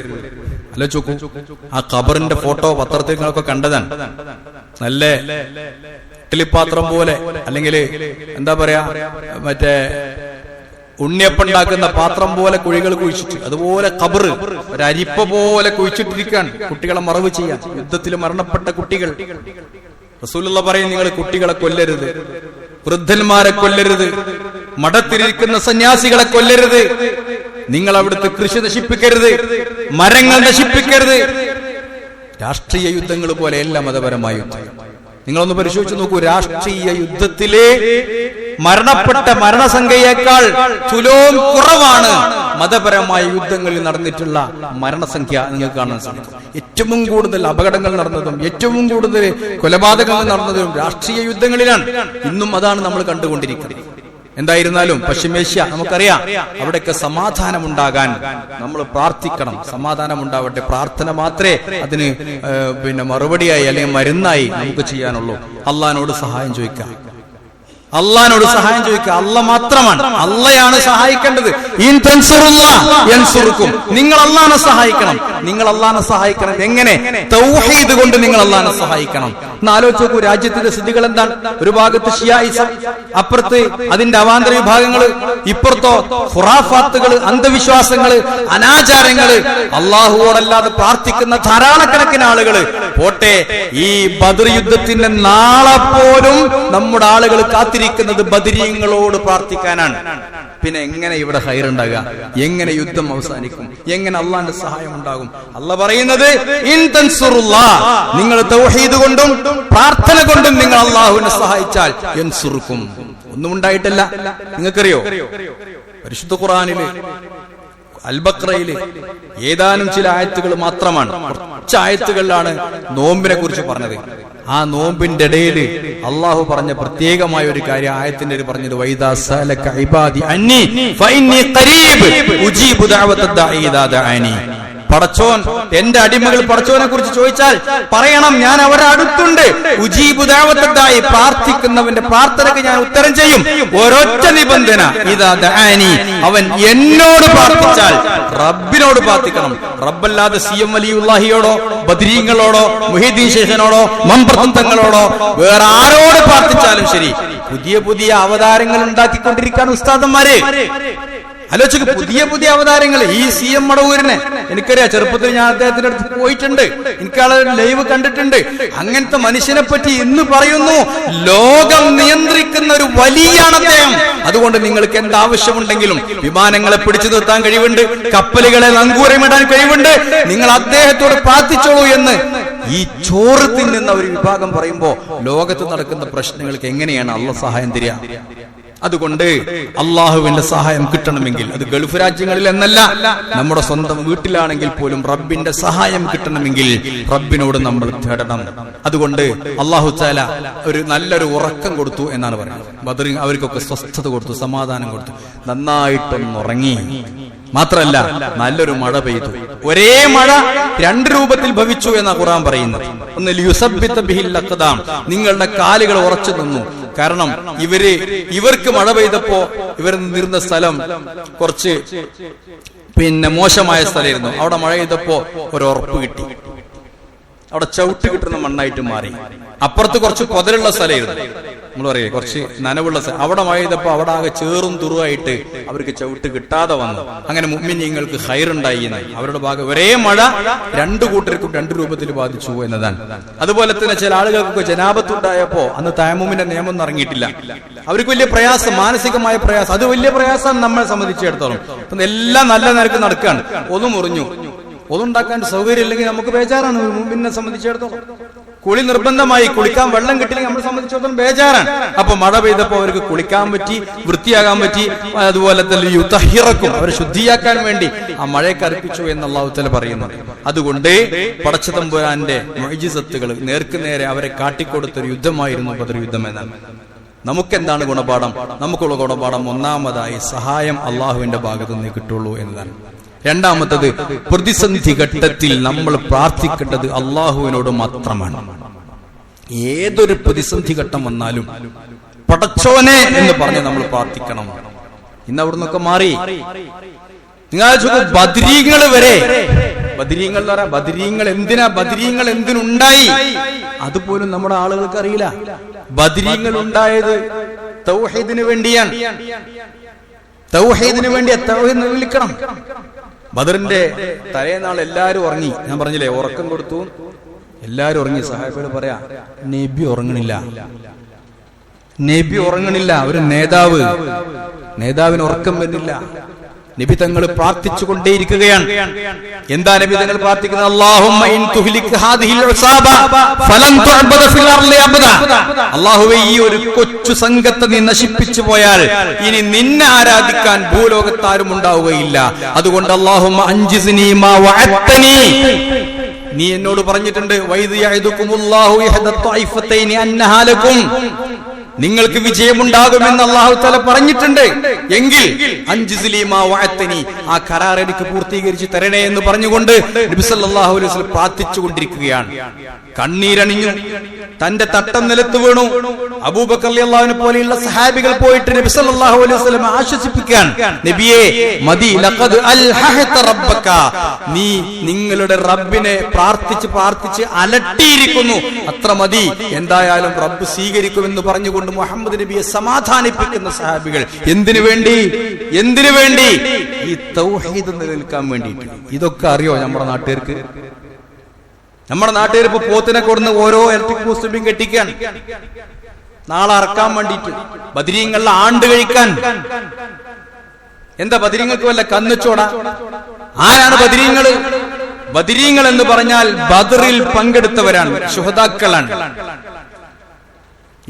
അല്ല ചോക്കൂ, ആ ഖബറിന്റെ ഫോട്ടോ പത്രത്തിലൊക്കെ കണ്ടതാണ്. നല്ല ഇഡ്ഡലിപ്പാത്രം പോലെ, അല്ലെങ്കിൽ എന്താ പറയാ, മറ്റേ ഉണ്ണിയപ്പുണ്ടാക്കുന്ന പാത്രം പോലെ കുഴികൾ കുഴിച്ചിട്ട്, അതുപോലെ ഖബറ് ഒരു അരിപ്പ പോലെ കുഴിച്ചിട്ടിരിക്കാൻ കുട്ടികളെ മറവ് ചെയ്യാൻ. യുദ്ധത്തിൽ മരണപ്പെട്ട കുട്ടികൾ, റസൂലുള്ള പറയും, നിങ്ങൾ കുട്ടികളെ കൊല്ലരുത്, വൃദ്ധന്മാരെ കൊല്ലരുത്, മഠത്തിലിരിക്കുന്ന സന്യാസികളെ കൊല്ലരുത്, നിങ്ങൾ അവിടുത്തെ കൃഷി നശിപ്പിക്കരുത്, മരങ്ങൾ നശിപ്പിക്കരുത്. രാഷ്ട്രീയ യുദ്ധങ്ങൾ പോലെയല്ല മതപരമായ യുദ്ധം. നിങ്ങളൊന്ന് പരിശോധിച്ച് നോക്കൂ, രാഷ്ട്രീയ യുദ്ധത്തിലെ മരണപ്പെട്ട മരണസംഖ്യയേക്കാൾ തുലോം കുറവാണ് മതപരമായ യുദ്ധങ്ങളിൽ നടന്നിട്ടുള്ള മരണസംഖ്യ. നിങ്ങൾക്ക് കാണാൻ സാധിക്കും. ഏറ്റവും കൂടുതൽ അപകടങ്ങൾ നടന്നതും ഏറ്റവും കൂടുതൽ കൊലപാതകങ്ങൾ നടന്നതും രാഷ്ട്രീയ യുദ്ധങ്ങളിലാണ്. ഇന്നും അതാണ് നമ്മൾ കണ്ടുകൊണ്ടിരിക്കുന്നത്. എന്തായിരുന്നാലും പശ്ചിമേഷ്യ നമുക്കറിയാം, അവിടെയൊക്കെ സമാധാനമുണ്ടാകാൻ നമ്മൾ പ്രാർത്ഥിക്കണം. സമാധാനം ഉണ്ടാവട്ടെ. പ്രാർത്ഥന മാത്രമേ അതിന് മറുപടിയായി അല്ലെങ്കിൽ മരുന്നായി നമുക്ക് ചെയ്യാനുള്ളൂ. അള്ളാഹിനോട് സഹായം ചോദിക്കാം. അള്ളാഹിനോട് സഹായം ചോദിക്കുക. അള്ള മാത്രമാണ്, അള്ളയാണ് സഹായിക്കേണ്ടത്. ഇൻ തൻസുറുല്ലാഹ് യൻസുറുക്കും. നിങ്ങൾ അള്ളാഹിനെ സഹായിക്കണം. നിങ്ങൾ അള്ളാഹിനെ സഹായിക്കണം. എങ്ങനെ? തൗഹീദ് കൊണ്ട് നിങ്ങൾ അള്ളാഹിനെ സഹായിക്കണം. ഒന്ന് ആലോചിച്ച് നോക്കൂ, രാജ്യത്തിന്റെ സ്ഥിതികൾ എന്താണ്? ഒരു ഭാഗത്ത് ഷിയായിസം, അപ്പുറത്ത് അതിന്റെ അവാന്തര വിഭാഗങ്ങള്, ഇപ്പുറത്തോ ഖുറാഫാത്തുകള്, അന്ധവിശ്വാസങ്ങള്, അനാചാരങ്ങള്, അള്ളാഹുവോടല്ലാതെ പ്രാർത്ഥിക്കുന്ന ധാരാളക്കണക്കിന് ആളുകള്. പോട്ടെ, ഈ ബദർ യുദ്ധത്തിന്റെ നാളെ പോലും നമ്മുടെ ആളുകൾ കാത്തിരിക്കുന്നത് ബദരീങ്ങളോട് പ്രാർത്ഥിക്കാനാണ്. പിന്നെ എങ്ങനെ ഇവിടെ ഖൈറുണ്ടാകുക? എങ്ങനെ യുദ്ധം അവസാനിക്കും? എങ്ങനെ അള്ളാന്റെ സഹായം ഉണ്ടാകും? അള്ളാഹ് പറയുന്നത്, ഇൻ തൻസുറുല്ലാഹ്, നിങ്ങൾ തൗഹീദ് കൊണ്ടും പ്രാർത്ഥന കൊണ്ടും നിങ്ങൾ അള്ളാഹുവിനെ സഹായിച്ചാൽ യൻസുറുക്കും. ഒന്നും ഉണ്ടായിട്ടല്ല. നിങ്ങൾക്കറിയോ, പരിശുദ്ധ ഖുർആനില് അൽ-ബഖറയില് ഏതാനും ചില ആയത്തുകൾ മാത്രമാണ്, കുറച്ച് ആയത്തുകളിലാണ് നോമ്പിനെ കുറിച്ച് പറഞ്ഞത്. ആ നോമ്പിന്റെ ഇടയിൽ അള്ളാഹു പറഞ്ഞ പ്രത്യേകമായ ഒരു കാര്യം ആയത്തിന്റെ പറഞ്ഞത്, വൈദാ സഅലക ഇബാദി അന്നി ഫഇന്നി ഖരീബ് ഉജീബു ദഅവത ദാഇ ഇദാ ദഅനി. പടച്ചോൻ, എന്റെ അടിമകൾ പടച്ചോനെ കുറിച്ച് ചോദിച്ചാൽ പറയണം, ഞാൻ അവരുടെ അടുത്തുണ്ട്. ഉജീബു ദഅവത ദാഇ, പ്രാർത്ഥിക്കുന്നവന്റെ പ്രാർത്ഥനയ്ക്ക് ഞാൻ ഉത്തരം ചെയ്യും. ഒരൊറ്റ നിബന്ധന, ഇദാ ദഅനി, അവൻ എന്നോട് പ്രാർത്ഥിച്ചാൽ. റബ്ബിനോട് പ്രാർത്ഥിക്കണം. റബ്ബല്ലാതെ CM വലിയുല്ലാഹിയോടോ ബദരീങ്ങളോടോ മുഹീദ്ദീൻ ശൈഖിനോടോ മമ്പർത്തങ്ങളോടോ വേറെ ആരോട് പ്രാർത്ഥിച്ചാലും ശരി, പുതിയ പുതിയ അവതാരങ്ങൾ ഉണ്ടാക്കിക്കൊണ്ടിരിക്കുകയാണ് ഉസ്താദന്മാര്. ആലോചിക്ക്, പുതിയ പുതിയ അവതാരങ്ങൾ. ഈ CM മടവൂരിനെ എനിക്കറിയാം, ചെറുപ്പത്തിൽ ഞാൻ അദ്ദേഹത്തിന്റെ അടുത്ത് പോയിട്ടുണ്ട്, എനിക്കാളെ ലൈവ് കണ്ടിട്ടുണ്ട്. അങ്ങനത്തെ മനുഷ്യനെ പറ്റി ഇന്ന് പറയുന്നു, ലോകം നിയന്ത്രിക്കുന്ന ഒരു വലിയാണ് അദ്ദേഹം. അതുകൊണ്ട് നിങ്ങൾക്ക് എന്താവശ്യമുണ്ടെങ്കിലും വിമാനങ്ങളെ പിടിച്ചു നിർത്താൻ കഴിവുണ്ട്, കപ്പലുകളെ നങ്കൂരമിടാൻ കഴിവുണ്ട്, നിങ്ങൾ അദ്ദേഹത്തോട് പ്രാർത്ഥിച്ചോളൂ എന്ന് ഈ ചോറ് തിന്നുന്ന ഒരു വിഭാഗം പറയുമ്പോ ലോകത്ത് നടക്കുന്ന പ്രശ്നങ്ങൾക്ക് എങ്ങനെയാണ് അള്ളാഹ് സഹായം തരിക? അതുകൊണ്ട് അള്ളാഹുവിന്റെ സഹായം കിട്ടണമെങ്കിൽ അത് ഗൾഫ് രാജ്യങ്ങളിൽ എന്നല്ല, നമ്മുടെ സ്വന്തം വീട്ടിലാണെങ്കിൽ പോലും റബ്ബിന്റെ സഹായം കിട്ടണമെങ്കിൽ റബ്ബിനോട് നമ്മൾ തേടണം. അതുകൊണ്ട് അള്ളാഹു തആല ഒരു നല്ലൊരു ഉറക്കം കൊടുത്തു എന്നാണ് പറയുന്നത്. ബദർ അവർക്കൊക്കെ സ്വസ്ഥത കൊടുത്തു, സമാധാനം കൊടുത്തു, നന്നായിട്ടൊന്ന് ഉറങ്ങി. മാത്രല്ല, നല്ലൊരു മഴ പെയ്തു. ഒരേ മഴ രണ്ട് രൂപത്തിൽ ഭവിച്ചു എന്ന ഖുർആൻ പറയുന്നത്. ഒന്ന് ലിയുസബ്ബിത ബിഹിൽ അഖ്ദാം, നിങ്ങളുടെ കാലുകൾ ഉറച്ചു നിന്നു. കാരണം ഇവർക്ക് മഴ പെയ്തപ്പോ ഇവർ നിന്നിരുന്ന സ്ഥലം കുറച്ച് മോശമായ സ്ഥലമായിരുന്നു. അവിടെ മഴ പെയ്തപ്പോ ഒരു ഉറപ്പ് കിട്ടി, അവിടെ ചവിട്ട് കിട്ടുന്ന മണ്ണായിട്ട് മാറി. അപ്പുറത്ത് കുറച്ച് പൊതലുള്ള സ്ഥലമായിരുന്നു, നമ്മൾ പറയേ കുറച്ച് നനവുള്ള സ്ഥലം. അവിടെ മഴ ചെയ്തപ്പോ അവിടെ ആകെ ചേറും തുറുവായിട്ട് അവർക്ക് ചവിട്ട് കിട്ടാതെ വന്നു. അങ്ങനെ മുഅ്മിനീങ്ങൾക്ക് ഖൈറുണ്ടായി എന്ന് അവരുടെ ഭാഗം. ഒരേ മഴ രണ്ടു കൂട്ടർക്കും രണ്ട് രൂപത്തിൽ ബാധിച്ചു എന്നതാണ്. അതുപോലെ തന്നെ ചില ആളുകൾക്ക് ജനാബത്തുണ്ടായപ്പോ അന്ന് തയമ്മുമിന്റെ നിയമം ഇറങ്ങിയിട്ടില്ല. അവർക്ക് വലിയ പ്രയാസം, മാനസികമായ പ്രയാസം. അത് വലിയ പ്രയാസം നമ്മളെ സംബന്ധിച്ചിടത്തോളം. എല്ലാം നല്ല നിരക്ക് നടക്കുകയാണ്. ഒന്നും മുറിഞ്ഞു, ഒന്നുണ്ടാക്കാൻ സൗകര്യം ഇല്ലെങ്കിൽ നമുക്ക് ബേജാറാണ്. മുമ്പിനെ സംബന്ധിച്ചിടത്തോളം കുളി നിർബന്ധമായി, കുളിക്കാൻ വെള്ളം കിട്ടില്ലെങ്കിൽ നമ്മളെ സംബന്ധിച്ചിടത്തോളം ബേജാറാണ്. അപ്പൊ മഴ പെയ്തപ്പോ അവർക്ക് കുളിക്കാൻ പറ്റി, വൃത്തിയാകാൻ പറ്റി. അതുപോലെ തന്നെ യുതഹിറക്കും, അവരെ ശുദ്ധിയാക്കാൻ വേണ്ടി ആ മഴയെ കർപ്പിച്ചു എന്ന് അല്ലാഹു തആല പറയുന്നു. അതുകൊണ്ട് പടച്ചതമ്പുരാന്റെ മുഅ്ജിസത്തുകൾ നേർക്കുനേരെ അവരെ കാട്ടിക്കൊടുത്തൊരു യുദ്ധമായിരുന്നു ബദർ യുദ്ധം എന്നാണ്. നമുക്കെന്താണ് ഗുണപാഠം? നമുക്കുള്ള ഗുണപാഠം ഒന്നാമതായി സഹായം അള്ളാഹുവിന്റെ ഭാഗത്തു നിന്ന് കിട്ടുള്ളൂ എന്നതാണ്. രണ്ടാമത്തത്, പ്രതിസന്ധി ഘട്ടത്തിൽ നമ്മൾ പ്രാർത്ഥിക്കേണ്ടത് അള്ളാഹുവിനോട് മാത്രമാണ്. ഏതൊരു പ്രതിസന്ധി ഘട്ടം വന്നാലും പടച്ചോനെ എന്ന് പറഞ്ഞ് നമ്മൾ പ്രാർത്ഥിക്കണം. ഇന്ന് അവിടെ നിന്നൊക്കെ മാറി. നിങ്ങൾ ബദരീങ്ങൾ വരെ, ബദരീങ്ങൾ എന്ന് പറയാം, ബദരീങ്ങൾ എന്തിനാ, ബദരീങ്ങൾ എന്തിനുണ്ടായി? അതുപോലും നമ്മുടെ ആളുകൾക്ക് അറിയില്ല. ബദരീങ്ങൾ ഉണ്ടായത് തൗഹീദിന് വേണ്ടിയാണ്. തൗഹീദിന് വേണ്ടി തൗഹീദ് വിളിക്കണം. ബദറിന്റെ തലേനാൾ എല്ലാരും ഉറങ്ങി. ഞാൻ പറഞ്ഞില്ലേ, ഉറക്കം കൊടുത്തു, എല്ലാരും ഉറങ്ങി. സഹാബികൾ പറയാ, നബി ഉറങ്ങണില്ല, നബി ഉറങ്ങണില്ല. ഒരു നേതാവിന് ഉറക്കം വരുന്നില്ല. നബി തങ്ങൾ പ്രാർത്ഥിച്ചു കൊണ്ടേയിരിക്കുകയാണ്. എന്താ നബി തങ്ങൾ പ്രാർത്ഥിക്കുന്നത്? അല്ലാഹുമ്മ ഇൻ തുഹ്ലിക് ഹാദിഹിൽ ഉസാബ ഫലൻ തുഅബദ ഫിൽ അർളി അബദ. അല്ലാഹുവേ, ഈ ഒരു കൊച്ചു സംഘത്തെ നീ നശിപ്പിച്ചു പോയാൽ ഇനി നിന്നെ ആരാധിക്കാൻ ഭൂലോകത്ത് ആരും ഉണ്ടാവുകയില്ല. അതുകൊണ്ട് അല്ലാഹുമ്മ അൻജിസ്നി മാ വഅദ്തനി, നീ എന്നോട് പറഞ്ഞിട്ടുണ്ട്, വൈദ് യഅദുകുമുല്ലാഹു ഇഹദ ത്വൈഫതൈനി അന്നഹാ ലക്കും, നിങ്ങൾക്ക് വിജയമുണ്ടാകുമെന്ന് അല്ലാഹു തആല പറഞ്ഞിട്ടുണ്ട്. എങ്കിൽ അൻജിസ്ലി മാ വഅദ്തനി, ആ കരാർ എനിക്ക് പൂർത്തീകരിച്ച് തരണേ എന്ന് പറഞ്ഞുകൊണ്ട് നബി സല്ലല്ലാഹു അലൈഹി വസല്ലം പ്രാർത്ഥിച്ചുകൊണ്ടിരിക്കുകയാണ്. കണ്ണീരണിഞ്ഞു, തന്റെ തട്ടം നിലത്ത് വീണു. അബൂബക്കർ റളിയല്ലാഹുവിനെ പോലെയുള്ള സഹാബികൾ പോയിട്ട് നബി സല്ലല്ലാഹു അലൈഹി വസല്ലം ആശ്വസിപ്പിക്കാൻ, നബിയേ മതി, ലഖദ് അൽഹഹത റബ്ബക, നീ നിങ്ങളുടെ റബ്ബിനെ പ്രാർത്ഥിച്ച് അലട്ടിയിരിക്കുന്നു, അത്ര മതി, എന്തായാലും റബ്ബ് സ്വീകരിക്കുമെന്ന് പറഞ്ഞുകൊണ്ട് മുഹമ്മദ് നബിയെ സമാധാനിപ്പിക്കുന്ന സഹാബികൾ. എന്തിനു വേണ്ടി? ഈ തൗഹീദ് നിലനിൽക്കാൻ വേണ്ടിയിട്ട്. ഇതൊക്കെ അറിയോ നമ്മുടെ നാട്ടുകാർക്ക്? നമ്മുടെ നാട്ടുകാർ ഇപ്പൊ പോത്തിനെ കൊടുന്ന് ഓരോ ഇലക്ട്രിക് പോസ്റ്റും കെട്ടിക്കാൻ, നാളെ അറക്കാൻ വേണ്ടിയിട്ട്, ബദരീങ്ങളിലെ ആണ്ട് കഴിക്കാൻ. എന്താ ബദരീങ്ങൾക്ക് വല്ല കന്നുച്ചോട? ആരാണ് ബദരീങ്ങൾ? ബദരീങ്ങൾ എന്ന് പറഞ്ഞാൽ ബദറിൽ പങ്കെടുത്തവരാണ്, ശുഹദാക്കളാണ്.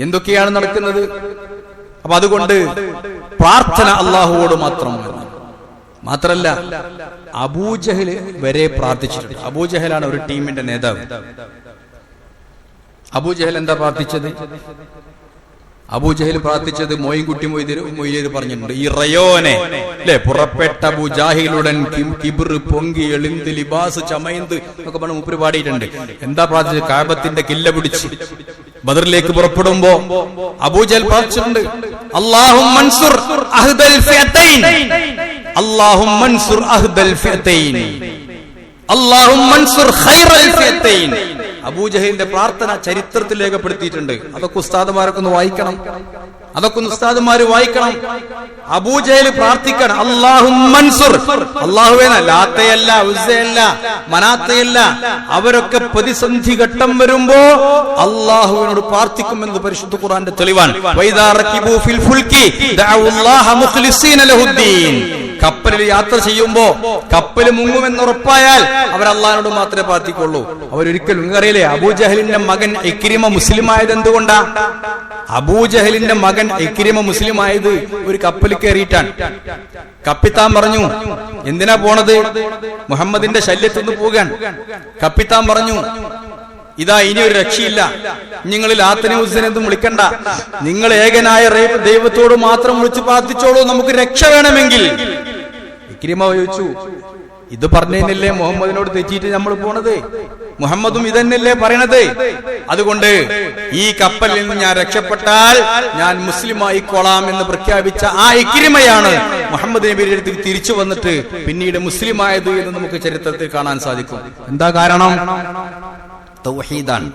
എന്തൊക്കെയാണ് നടക്കുന്നത്? അപ്പൊ അതുകൊണ്ട് പ്രാർത്ഥന അള്ളാഹുവോട് മാത്രമല്ല, അബൂജഹല് വരെ പ്രാർത്ഥിച്ചിട്ടുണ്ട്. അബൂജഹലാണ് ഒരു ടീമിന്റെ നേതാവ്. അബൂജഹൽ എന്താ പ്രാർത്ഥിച്ചത്? അബൂജഹൽ പ്രാർത്ഥിച്ചത് മോയിൻകുട്ടി മൊയ്തീർ പറഞ്ഞിട്ടുണ്ട്. ഈ റയോനെ അല്ലെ, പുറപ്പെട്ട അബൂജാഹിലുടൻ കിബ്ർ പൊങ്കി എളിന്ത് ലിബാസ് ചമയന്ത് എന്നൊക്കെ പറഞ്ഞ് മുപ്പര് പാടിയിട്ടുണ്ട്. എന്താ പ്രാർത്ഥിച്ചത്? കഅബത്തിന്റെ കില്ല പിടിച്ച് ബദറിലേക്ക് പുറപ്പെടുമ്പോ അബൂജഹൽ പ്രാർത്ഥിച്ചിട്ടുണ്ട്, അല്ലാഹുമ്മ അൻസുർ അഹ്ദൽ ഫിഅതൈൻ, അല്ലാഹുമ്മ അൻസുർ അഹ്ദൽ ഫിഅതൈൻ, അല്ലാഹുമ്മ അൻസുർ ഖൈറൽ ഫിഅതൈൻ. അബൂജഹലിന്റെ പ്രാർത്ഥന ചരിത്രത്തിൽ രേഖപ്പെടുത്തിയിട്ടുണ്ട്. അതൊക്കെ ഉസ്താദുമാരൊക്കെ ഒന്ന് വായിക്കണം. അബൂജഹൽ പ്രാർത്ഥിക്കണം, അല്ലാഹുമ്മ അൻസുർ, അല്ലാഹുവേ, ലാത്തയല്ല, ഉസ്സയല്ല, മനാത്തയല്ല, അവരൊക്കെ പ്രതിസന്ധി ഘട്ടം വരുമ്പോ അല്ലാഹുവിനോട് പ്രാർത്ഥിക്കുമെന്ന് പരിശുദ്ധ ഖുർആന്റെ തെളിവാണ്. വൈദാ റകിബു ഫിൽ ഫുൽകി ദഅഉല്ലാഹ മുഖ്ലിസീന ലഹുദ്ദീൻ. കപ്പലിൽ യാത്ര ചെയ്യുമ്പോ കപ്പൽ മുങ്ങുമെന്ന് ഉറപ്പായാൽ അവർ അള്ളാഹിനോട് മാത്രമേ പ്രാർത്ഥിക്കുള്ളൂ. അവരൊരിക്കലും, നിങ്ങൾക്കറിയില്ലേ, അബൂജഹലിന്റെ മകൻ ഇക്രിമ മുസ്ലിം ആയത് എന്തുകൊണ്ടാ? അബൂജഹലിന്റെ മകൻ ഇക്രിമ മുസ്ലിം ആയത് ഒരു കപ്പലിൽ കയറിയിട്ടാണ്. കപ്പിത്താൻ പറഞ്ഞു, എന്തിനാ പോണത്? മുഹമ്മദിന്റെ ശല്യത്തിന്ന് പോകാൻ. കപ്പിത്താൻ പറഞ്ഞു, ഇതാ ഇനി ഒരു രക്ഷയില്ല, നിങ്ങൾ ലാത്തനെ ഹുസൈനെന്നും വിളിക്കണ്ട, നിങ്ങൾ ഏകനായ ദൈവത്തോട് മാത്രം വിളിച്ച് പ്രാർത്ഥിച്ചോളൂ, നമുക്ക് രക്ഷ വേണമെങ്കിൽ. ഇക്രിമ ചോദിച്ചു, ഇത് പറഞ്ഞതന്നെയല്ലേ മുഹമ്മദിനോട് തെറ്റിയിട്ട് നമ്മൾ പോണത്? മുഹമ്മദും ഇതന്നെയല്ലേ പറയണത്? അതുകൊണ്ട് ഈ കപ്പലിൽ നിന്ന് ഞാൻ രക്ഷപ്പെട്ടാൽ ഞാൻ മുസ്ലിം ആയിക്കോളാം എന്ന് പ്രഖ്യാപിച്ച ആ ഇക്രിമയാണ് മുഹമ്മദ് നബിയുടെ അടുത്ത് തിരിച്ചു വന്നിട്ട് പിന്നീട് മുസ്ലിം ആയത് എന്ന് നമുക്ക് ചരിത്രത്തിൽ കാണാൻ സാധിക്കും. എന്താ കാരണം? തൗഹീദാണ്.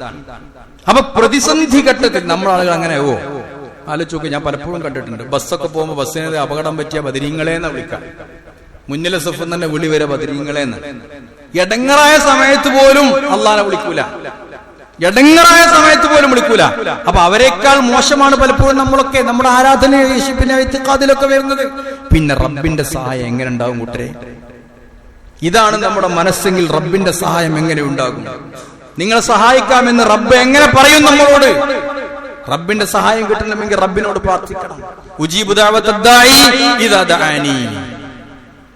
അപ്പൊ പ്രതിസന്ധി ഘട്ടത്തിൽ നമ്മുടെ ആളുകൾ അങ്ങനെ ആലോചിച്ച്, ഞാൻ പലപ്പോഴും കണ്ടിട്ടുണ്ട്, ബസ്സൊക്കെ പോകുമ്പോ ബസ്സിന് അപകടം പറ്റിയ ബദരീങ്ങളെന്ന് വിളിക്കാം. മുന്നിലെ സഫിൽ തന്നെ വിളി വരെ ബദരീങ്ങളെന്ന്. എടങ്ങറായ സമയത്ത് പോലും അള്ളാനെ വിളിക്കൂല, എടങ്ങറായ സമയത്ത് പോലും വിളിക്കൂല. അപ്പൊ അവരെക്കാൾ മോശമാണ് പലപ്പോഴും നമ്മളൊക്കെ, നമ്മുടെ ആരാധന പിന്നെ ഇത്തിഖാദിലൊക്കെ വരുന്നത്. പിന്നെ റബ്ബിന്റെ സഹായം എങ്ങനെ ഉണ്ടാവും കൂട്ടരെ? ഇതാണ് നമ്മുടെ മനസ്സെങ്കിൽ റബ്ബിന്റെ സഹായം എങ്ങനെ ഉണ്ടാകും? നിങ്ങളെ സഹായിക്കാമെന്ന് റബ്ബ് എങ്ങനെ പറയും നമ്മളോട്? റബ്ബിന്റെ സഹായം കിട്ടണമെങ്കിൽ റബ്ബിനോട് പ്രാർത്ഥിക്കണം. ഉജീബു ദഅവത്തദ്ദാഇ ഇദാ ദഅാനി,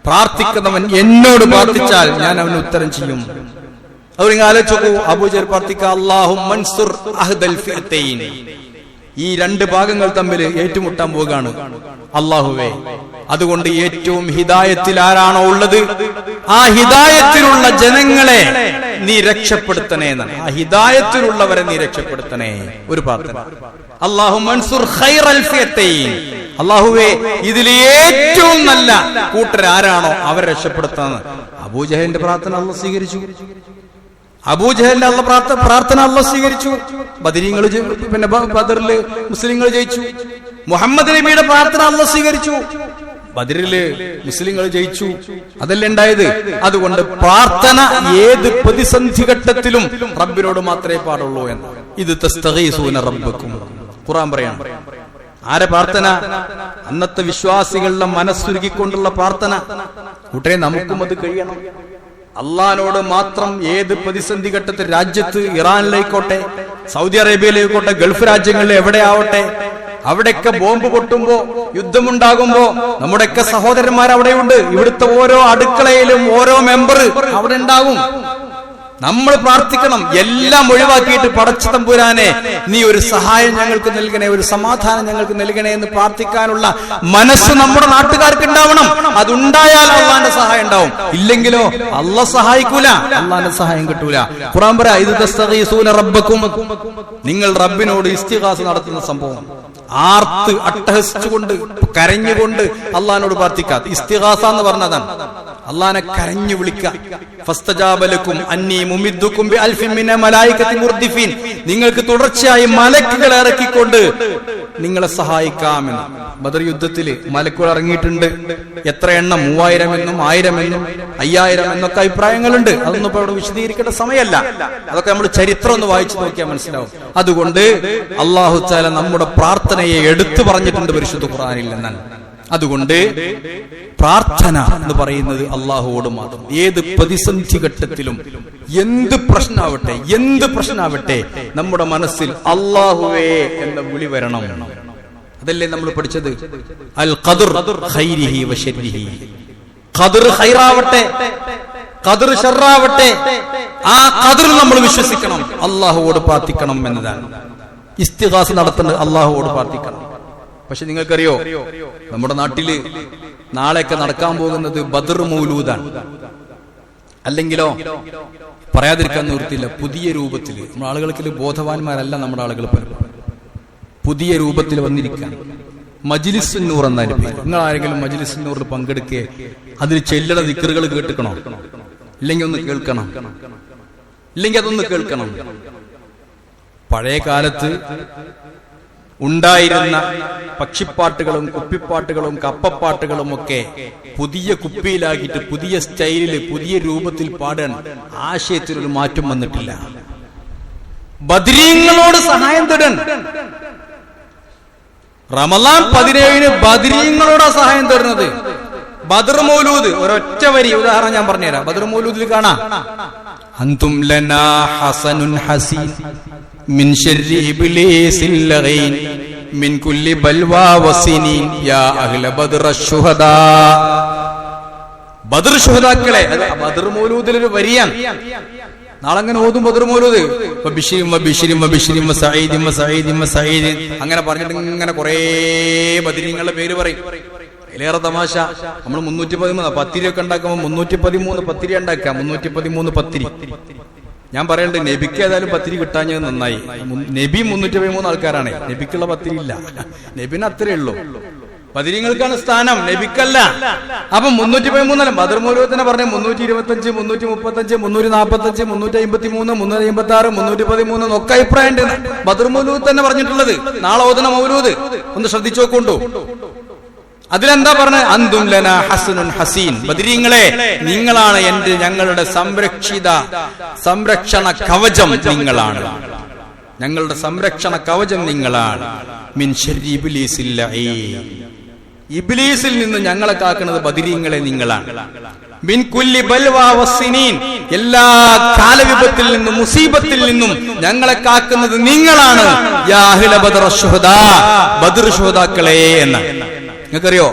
പ്രാർത്ഥിക്കുന്നവൻ എന്നോട് പ്രാർത്ഥിച്ചാൽ ഞാൻ അവന് ഉത്തരം ചെയ്യും. അവരിങ്ങനെ ആലോചിച്ചു, അബൂജഹൽ പ്രാർത്ഥിക്കുക, അല്ലാഹുമ്മ അൻസുർ അഹ്ദൽ ഫിഅതൈൻ. ഈ രണ്ട് ഭാഗങ്ങൾ തമ്മിൽ ഏറ്റുമുട്ടാൻ പോവുകയാണ്. അല്ലാഹുവേ, അതുകൊണ്ട് ഏറ്റവും ഹിദായത്തിൽ ആരാണോ ഉള്ളത് ആ ഹിദായത്തിലുള്ള ജനങ്ങളെ നീ രക്ഷപ്പെടുത്തണേ എന്നാണ്. ആ ഹിദായത്തിലുള്ളവരെ നീ രക്ഷപ്പെടുത്തണേ. ഒരു പ്രാർത്ഥന. അല്ലാഹുമ്മ അൻസുർ ഖൈറൽ ഫിഅതൈൻ, അല്ലാഹുവേ, ഇതിൽ ഏറ്റവും നല്ല കൂട്ടർ ആരാണോ അവരെ രക്ഷപ്പെടുത്താന്ന്. അബൂജഹലിന്റെ പ്രാർത്ഥന അല്ലാഹു സ്വീകരിച്ചു. അബൂജഹലിന്റെ പ്രാർത്ഥന അല്ലാഹു സ്വീകരിച്ചു. ബദരീങ്ങൾ പിന്നെ ബദറില് മുസ്ലിങ്ങൾ ജയിച്ചു. മുഹമ്മദ് നബിയുടെ പ്രാർത്ഥന അല്ലാഹു സ്വീകരിച്ചു. ബദറില് മുസ്ലിങ്ങൾ ജയിച്ചു. അതല്ലേ ഉണ്ടായത്. അതുകൊണ്ട് പ്രാർത്ഥന ഏത് പ്രതിസന്ധി ഘട്ടത്തിലും റബ്ബിനോട് മാത്രമേ പാടുള്ളൂ എന്ന്. ഇത് തസ്തഗീസൂന റബ്ബക്കും ഖുർആൻ പറയാണ്. ആരെ പ്രാർത്ഥന? അന്നത്തെ വിശ്വാസികളുടെ മനസ്സുരുകിക്കൊണ്ടുള്ള പ്രാർത്ഥന. കൂട്ടരെ നമുക്കും അത് കഴിയണം. അള്ളാഹിനോട് മാത്രം ഏത് പ്രതിസന്ധി ഘട്ടത്തിൽ രാജ്യത്ത് ഇറാനിലേക്കോട്ടെ, സൗദി അറേബ്യയിലേക്കോട്ടെ, ഗൾഫ് രാജ്യങ്ങളിൽ എവിടെ ആവട്ടെ, അവിടെയൊക്കെ ബോംബ് പൊട്ടുമ്പോ, യുദ്ധമുണ്ടാകുമ്പോ നമ്മുടെയൊക്കെ സഹോദരന്മാർ അവിടെയുണ്ട്. ഇവിടുത്തെ ഓരോ അടുക്കളയിലും ഓരോ മെമ്പർ അവിടെ ഉണ്ടാകും. നമ്മൾ പ്രാർത്ഥിക്കണം. എല്ലാം ഒഴിവാക്കിയിട്ട് പടച്ച തമ്പുരാനെ നീ ഒരു സഹായം ഞങ്ങൾക്ക് നൽകണേ, ഒരു സമാധാനം ഞങ്ങൾക്ക് നൽകണേ എന്ന് പ്രാർത്ഥിക്കാനുള്ള മനസ്സ് നമ്മുടെ നാട്ടുകാർക്ക് ഉണ്ടാവണം. അതുണ്ടായാൽ അള്ളാന്റെ സഹായം ഉണ്ടാവും. ഇല്ലെങ്കിലോ അള്ളാഹ് സഹായിക്കൂല, അള്ളാന്റെ സഹായം കിട്ടൂല. ഖുർആൻ പറയാ, ഇത് തസ്തഗീസൂന റബ്ബക്കും, നിങ്ങൾ റബ്ബിനോട് ഇസ്തിഗാസ നടത്തുന്ന സംഭവം. ആർത്ത് അട്ടഹസിച്ചുകൊണ്ട് കരഞ്ഞുകൊണ്ട് അള്ളാഹിനോട് പ്രാർത്ഥിക്കാത്ത ഇസ്തിഗാസ എന്ന് പറഞ്ഞതാണ്. അള്ളാഹിനെ കരഞ്ഞു വിളിക്കുക. ഫസ്തജാബലക്കും അന്നീ മുമിദ്ദുക്കും ബിഅൽഫിൻ മിന മലായികത്തി മുർദിഫീൻ, നിങ്ങൾക്ക് തുടർച്ചയായി മലക്കുകളെ ഇറക്കിക്കൊണ്ട് നിങ്ങളെ സഹായിക്കാമെന്ന്. ബദർ യുദ്ധത്തില് മലക്കുകൾ ഇറങ്ങിയിട്ടുണ്ട്. എത്ര എണ്ണം? 3000 എന്നും 1000 എന്നും 5000 എന്നൊക്കെ അഭിപ്രായങ്ങളുണ്ട്. അതൊന്നും ഇപ്പൊ അവിടെ വിശദീകരിക്കേണ്ട സമയമല്ല. അതൊക്കെ നമ്മൾ ചരിത്രം ഒന്ന് വായിച്ചു നോക്കിയാൽ മനസ്സിലാവും. അതുകൊണ്ട് അല്ലാഹു തആല നമ്മുടെ പ്രാർത്ഥനയെ എടുത്തു പറഞ്ഞിട്ടുണ്ട് പരിശുദ്ധ ഖുർആനിൽ എന്നാണ്. അതുകൊണ്ട് പ്രാർത്ഥന എന്ന് പറയുന്നത് അള്ളാഹുവോട് മാത്രം. ഏത് പ്രതിസന്ധി ഘട്ടത്തിലും എന്ത് പ്രശ്നമാവട്ടെ നമ്മുടെ മനസ്സിൽ അള്ളാഹുവേ എന്ന വിളി വരണം. അതല്ലേ നമ്മൾ പഠിച്ചത്? അൽ ഖദർ ഖൈരിഹി വശർരിഹി. ഖദർ ഖൈറാവട്ടെ, ഖദർ ശർറാവട്ടെ, ആ ഖദറിൽ നമ്മൾ വിശ്വസിക്കണം, അള്ളാഹുവോട് പ്രാർത്ഥിക്കണം എന്നതാണ്. ഇസ്തിഗാസ നടത്തേണ്ടത് അള്ളാഹുവോട് പ്രാർത്ഥിക്കണം. പക്ഷെ നിങ്ങൾക്കറിയോ, നമ്മുടെ നാട്ടില് നാളെയൊക്കെ നടക്കാൻ പോകുന്നത് ബദർ മൗലൂദാണ്. അല്ലെങ്കിലോ പറയാതിരിക്കാൻ നിവൃത്തിയില്ല, പുതിയ രൂപത്തിൽ. നമ്മുടെ ആളുകൾക്ക് ബോധവാന്മാരല്ല നമ്മുടെ ആളുകൾ പലരും. പുതിയ രൂപത്തിൽ വന്നിരിക്കാൻ മജ്ലിസുൻ നൂർ എന്നതിന്റെ പേര്. നിങ്ങൾ ആരെങ്കിലും മജ്ലിസുൻ നൂറിൽ പങ്കെടുക്കുക, അതിൽ ചെല്ലണ ദിക്റുകൾ കേൾക്കണോ? ഇല്ലെങ്കിൽ ഒന്ന് കേൾക്കണം, ഇല്ലെങ്കിൽ അതൊന്ന് കേൾക്കണം. പഴയ കാലത്ത് ഉണ്ടായിരുന്ന പക്ഷിപ്പാട്ടുകളും കുപ്പിപ്പാട്ടുകളും കപ്പപ്പാട്ടുകളും ഒക്കെ പുതിയ കുപ്പിയിലാക്കിയിട്ട് പുതിയ സ്റ്റൈലില് പുതിയ രൂപത്തിൽ പാടാൻ ആശയത്തിലൊരു മാറ്റം വന്നിട്ടില്ല. ബദരീങ്ങളോട് സഹായം തേടാൻ റമളാൻ 17 ബദരീങ്ങളോടാ സഹായം തേടുന്നത്. ബദർ മൗലൂദ് ഒരൊറ്റ വരി ഉദാഹരണം ഞാൻ പറഞ്ഞുതരാം. ബദർ മൗലൂദിൽ കാണാം, അന്തും ലനാ ഹസനുൻ ഹസീൻ മിൻ ശർരി ഇബ്ലീസിൽ ലഗീൻ മിൻ കുല്ലി ബൽവാ വസിനീൻ യാ അഹ്ല ബദർ അശ്ശുഹദാ. ബദർ ശുഹദാക്കളെ, അത് ബദർ മൗലൂദിലൊരു വരിയാണ്. നാളെ അങ്ങനെ ഓതും ബദർ മൗലൂദ്. അങ്ങനെ പറഞ്ഞിട്ട് ഇങ്ങനെ കുറെ ബദരീങ്ങളുടെ പേര് പറയും. അതിലേറെ തമാശ, നമ്മൾ 313 പത്തിരി ഒക്കെ ഉണ്ടാക്കുമ്പോൾ 313 പത്തിരി ഉണ്ടാക്കാം. 313 പത്തിരി. ഞാൻ പറയണ്ട്, നബിക്ക് ഏതായാലും പത്തിരി കിട്ടാഞ്ഞത് നന്നായി. നബി 313 ആൾക്കാരാണ്, നബിക്കുള്ള പത്തിരി ഇല്ല. നബിന് അത്രേ ഉള്ളൂ. ബദരീങ്ങൾക്കാണ് സ്ഥാനം, നബിക്കല്ല. അപ്പൊ 313 ബദർ മൗലൂദ് തന്നെ പറഞ്ഞു. 325 335 345 353 356 313 എന്നൊക്കെ അഭിപ്രായം ഉണ്ട്. ബദർ മൗലൂദ് തന്നെ പറഞ്ഞിട്ടുള്ളത്. നാളെ ഓതുന്ന മൗലൂദ് ഒന്ന് ശ്രദ്ധിച്ചു നോക്കൊണ്ടു. അതിലെന്താ പറഞ്ഞത്? അന്തും ലനാ ഹസനുൻ ഹസീൻ. ബദരീങ്ങളെ, നിങ്ങളാണ് ഞങ്ങളുടെ സംരക്ഷണ കവചം നിങ്ങളാണ്. ഞങ്ങളുടെ സംരക്ഷണ കവചം നിങ്ങളാണ്. മിൻ ശർരി ഇബ്ലീസിൽ ലഈൻ. ഇബ്ലീസിൽ നിന്ന് ഞങ്ങളെ കാക്കുന്നത് ബദരീങ്ങളെ നിങ്ങളാണ്. മിൻ കുല്ലി ബൽവാ വസിനീൻ. എല്ലാ കാലവിപത്തിൽ നിന്നും മുസീബത്തിൽ നിന്നും ഞങ്ങളെ കാക്കുന്നത് നിങ്ങളാണ്. യാ അഹ്ല ബദർ അശ്ശുഹദാ. ബദർ ശുഹദാക്കളെ എന്ന്. നിങ്ങൾക്കറിയോ,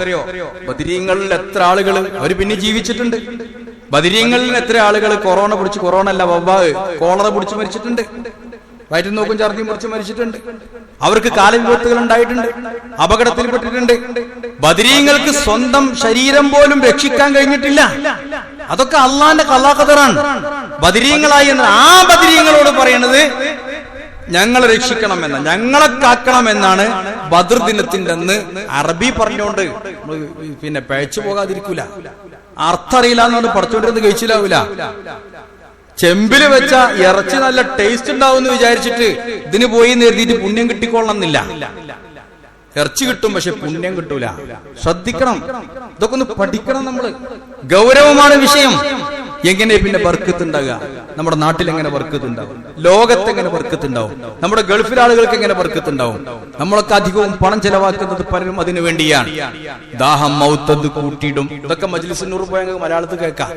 ബദരീങ്ങളിൽ എത്ര ആളുകൾ അവർ പിന്നെ ജീവിച്ചിട്ടുണ്ട്? ബദരീങ്ങളിൽ എത്ര ആളുകൾ കൊറോണ അല്ല, വവ്വാവ് കോളറ പിടിച്ച് മരിച്ചിട്ടുണ്ട്. വയറ്റിൽ നോക്കും ഛർദിയും പിടിച്ച് മരിച്ചിട്ടുണ്ട്. അവർക്ക് കാലവിപത്തുകൾ ഉണ്ടായിട്ടുണ്ട്, അപകടത്തിൽപ്പെട്ടിട്ടുണ്ട്. ബദരീങ്ങൾക്ക് സ്വന്തം ശരീരം പോലും രക്ഷിക്കാൻ കഴിഞ്ഞിട്ടില്ല. അതൊക്കെ അള്ളാന്റെ ഖലാഖദറാണ്. ബദരീങ്ങളായി ആ ബദരീങ്ങളോട് പറയുന്നത് ഞങ്ങളെ രക്ഷിക്കണമെന്ന, ഞങ്ങളെ കാക്കണമെന്നാണ് ബദർ ദിനത്തിന്റെ അന്ന് അറബി പറഞ്ഞുകൊണ്ട് പിന്നെ പഴച്ചു പോകാതിരിക്കൂല. അർത്ഥം അറിയില്ല എന്നാണ് പഠിച്ചുകൊണ്ടിരുന്നത് കഴിച്ചില്ലാവൂല. ചെമ്പില് വെച്ച ഇറച്ചി നല്ല ടേസ്റ്റ് ഉണ്ടാവും എന്ന് വിചാരിച്ചിട്ട് ഇതിന് പോയി നേരിട്ട് പുണ്യം കിട്ടിക്കൊള്ളണമെന്നില്ല. ഇറച്ചി കിട്ടും, പക്ഷെ പുണ്യം കിട്ടൂല. ശ്രദ്ധിക്കണം, ഇതൊക്കെ ഒന്ന് പഠിക്കണം നമ്മള്. ഗൗരവമാണ് വിഷയം. എങ്ങനെ പിന്നെ ബർക്കത്ത് ഉണ്ടാകുക? നമ്മുടെ നാട്ടിൽ എങ്ങനെ ബർക്കത്ത് ഉണ്ടാവും? ലോകത്ത് എങ്ങനെ ബർക്കത്ത് ഉണ്ടാവും? നമ്മുടെ ഗൾഫിലെ ആളുകൾക്ക് എങ്ങനെ ബർക്കത്ത് ഉണ്ടാവും? നമ്മളൊക്കെ അധികവും പണം ചെലവാക്കുന്നത് പലരും അതിനു വേണ്ടിയാണ്. ദാഹം മൗത്തത് കൂട്ടിയിടും. ഇതൊക്കെ മജ്ലിസിനൂർ പോയ മലയാളത്തിൽ കേൾക്കാം.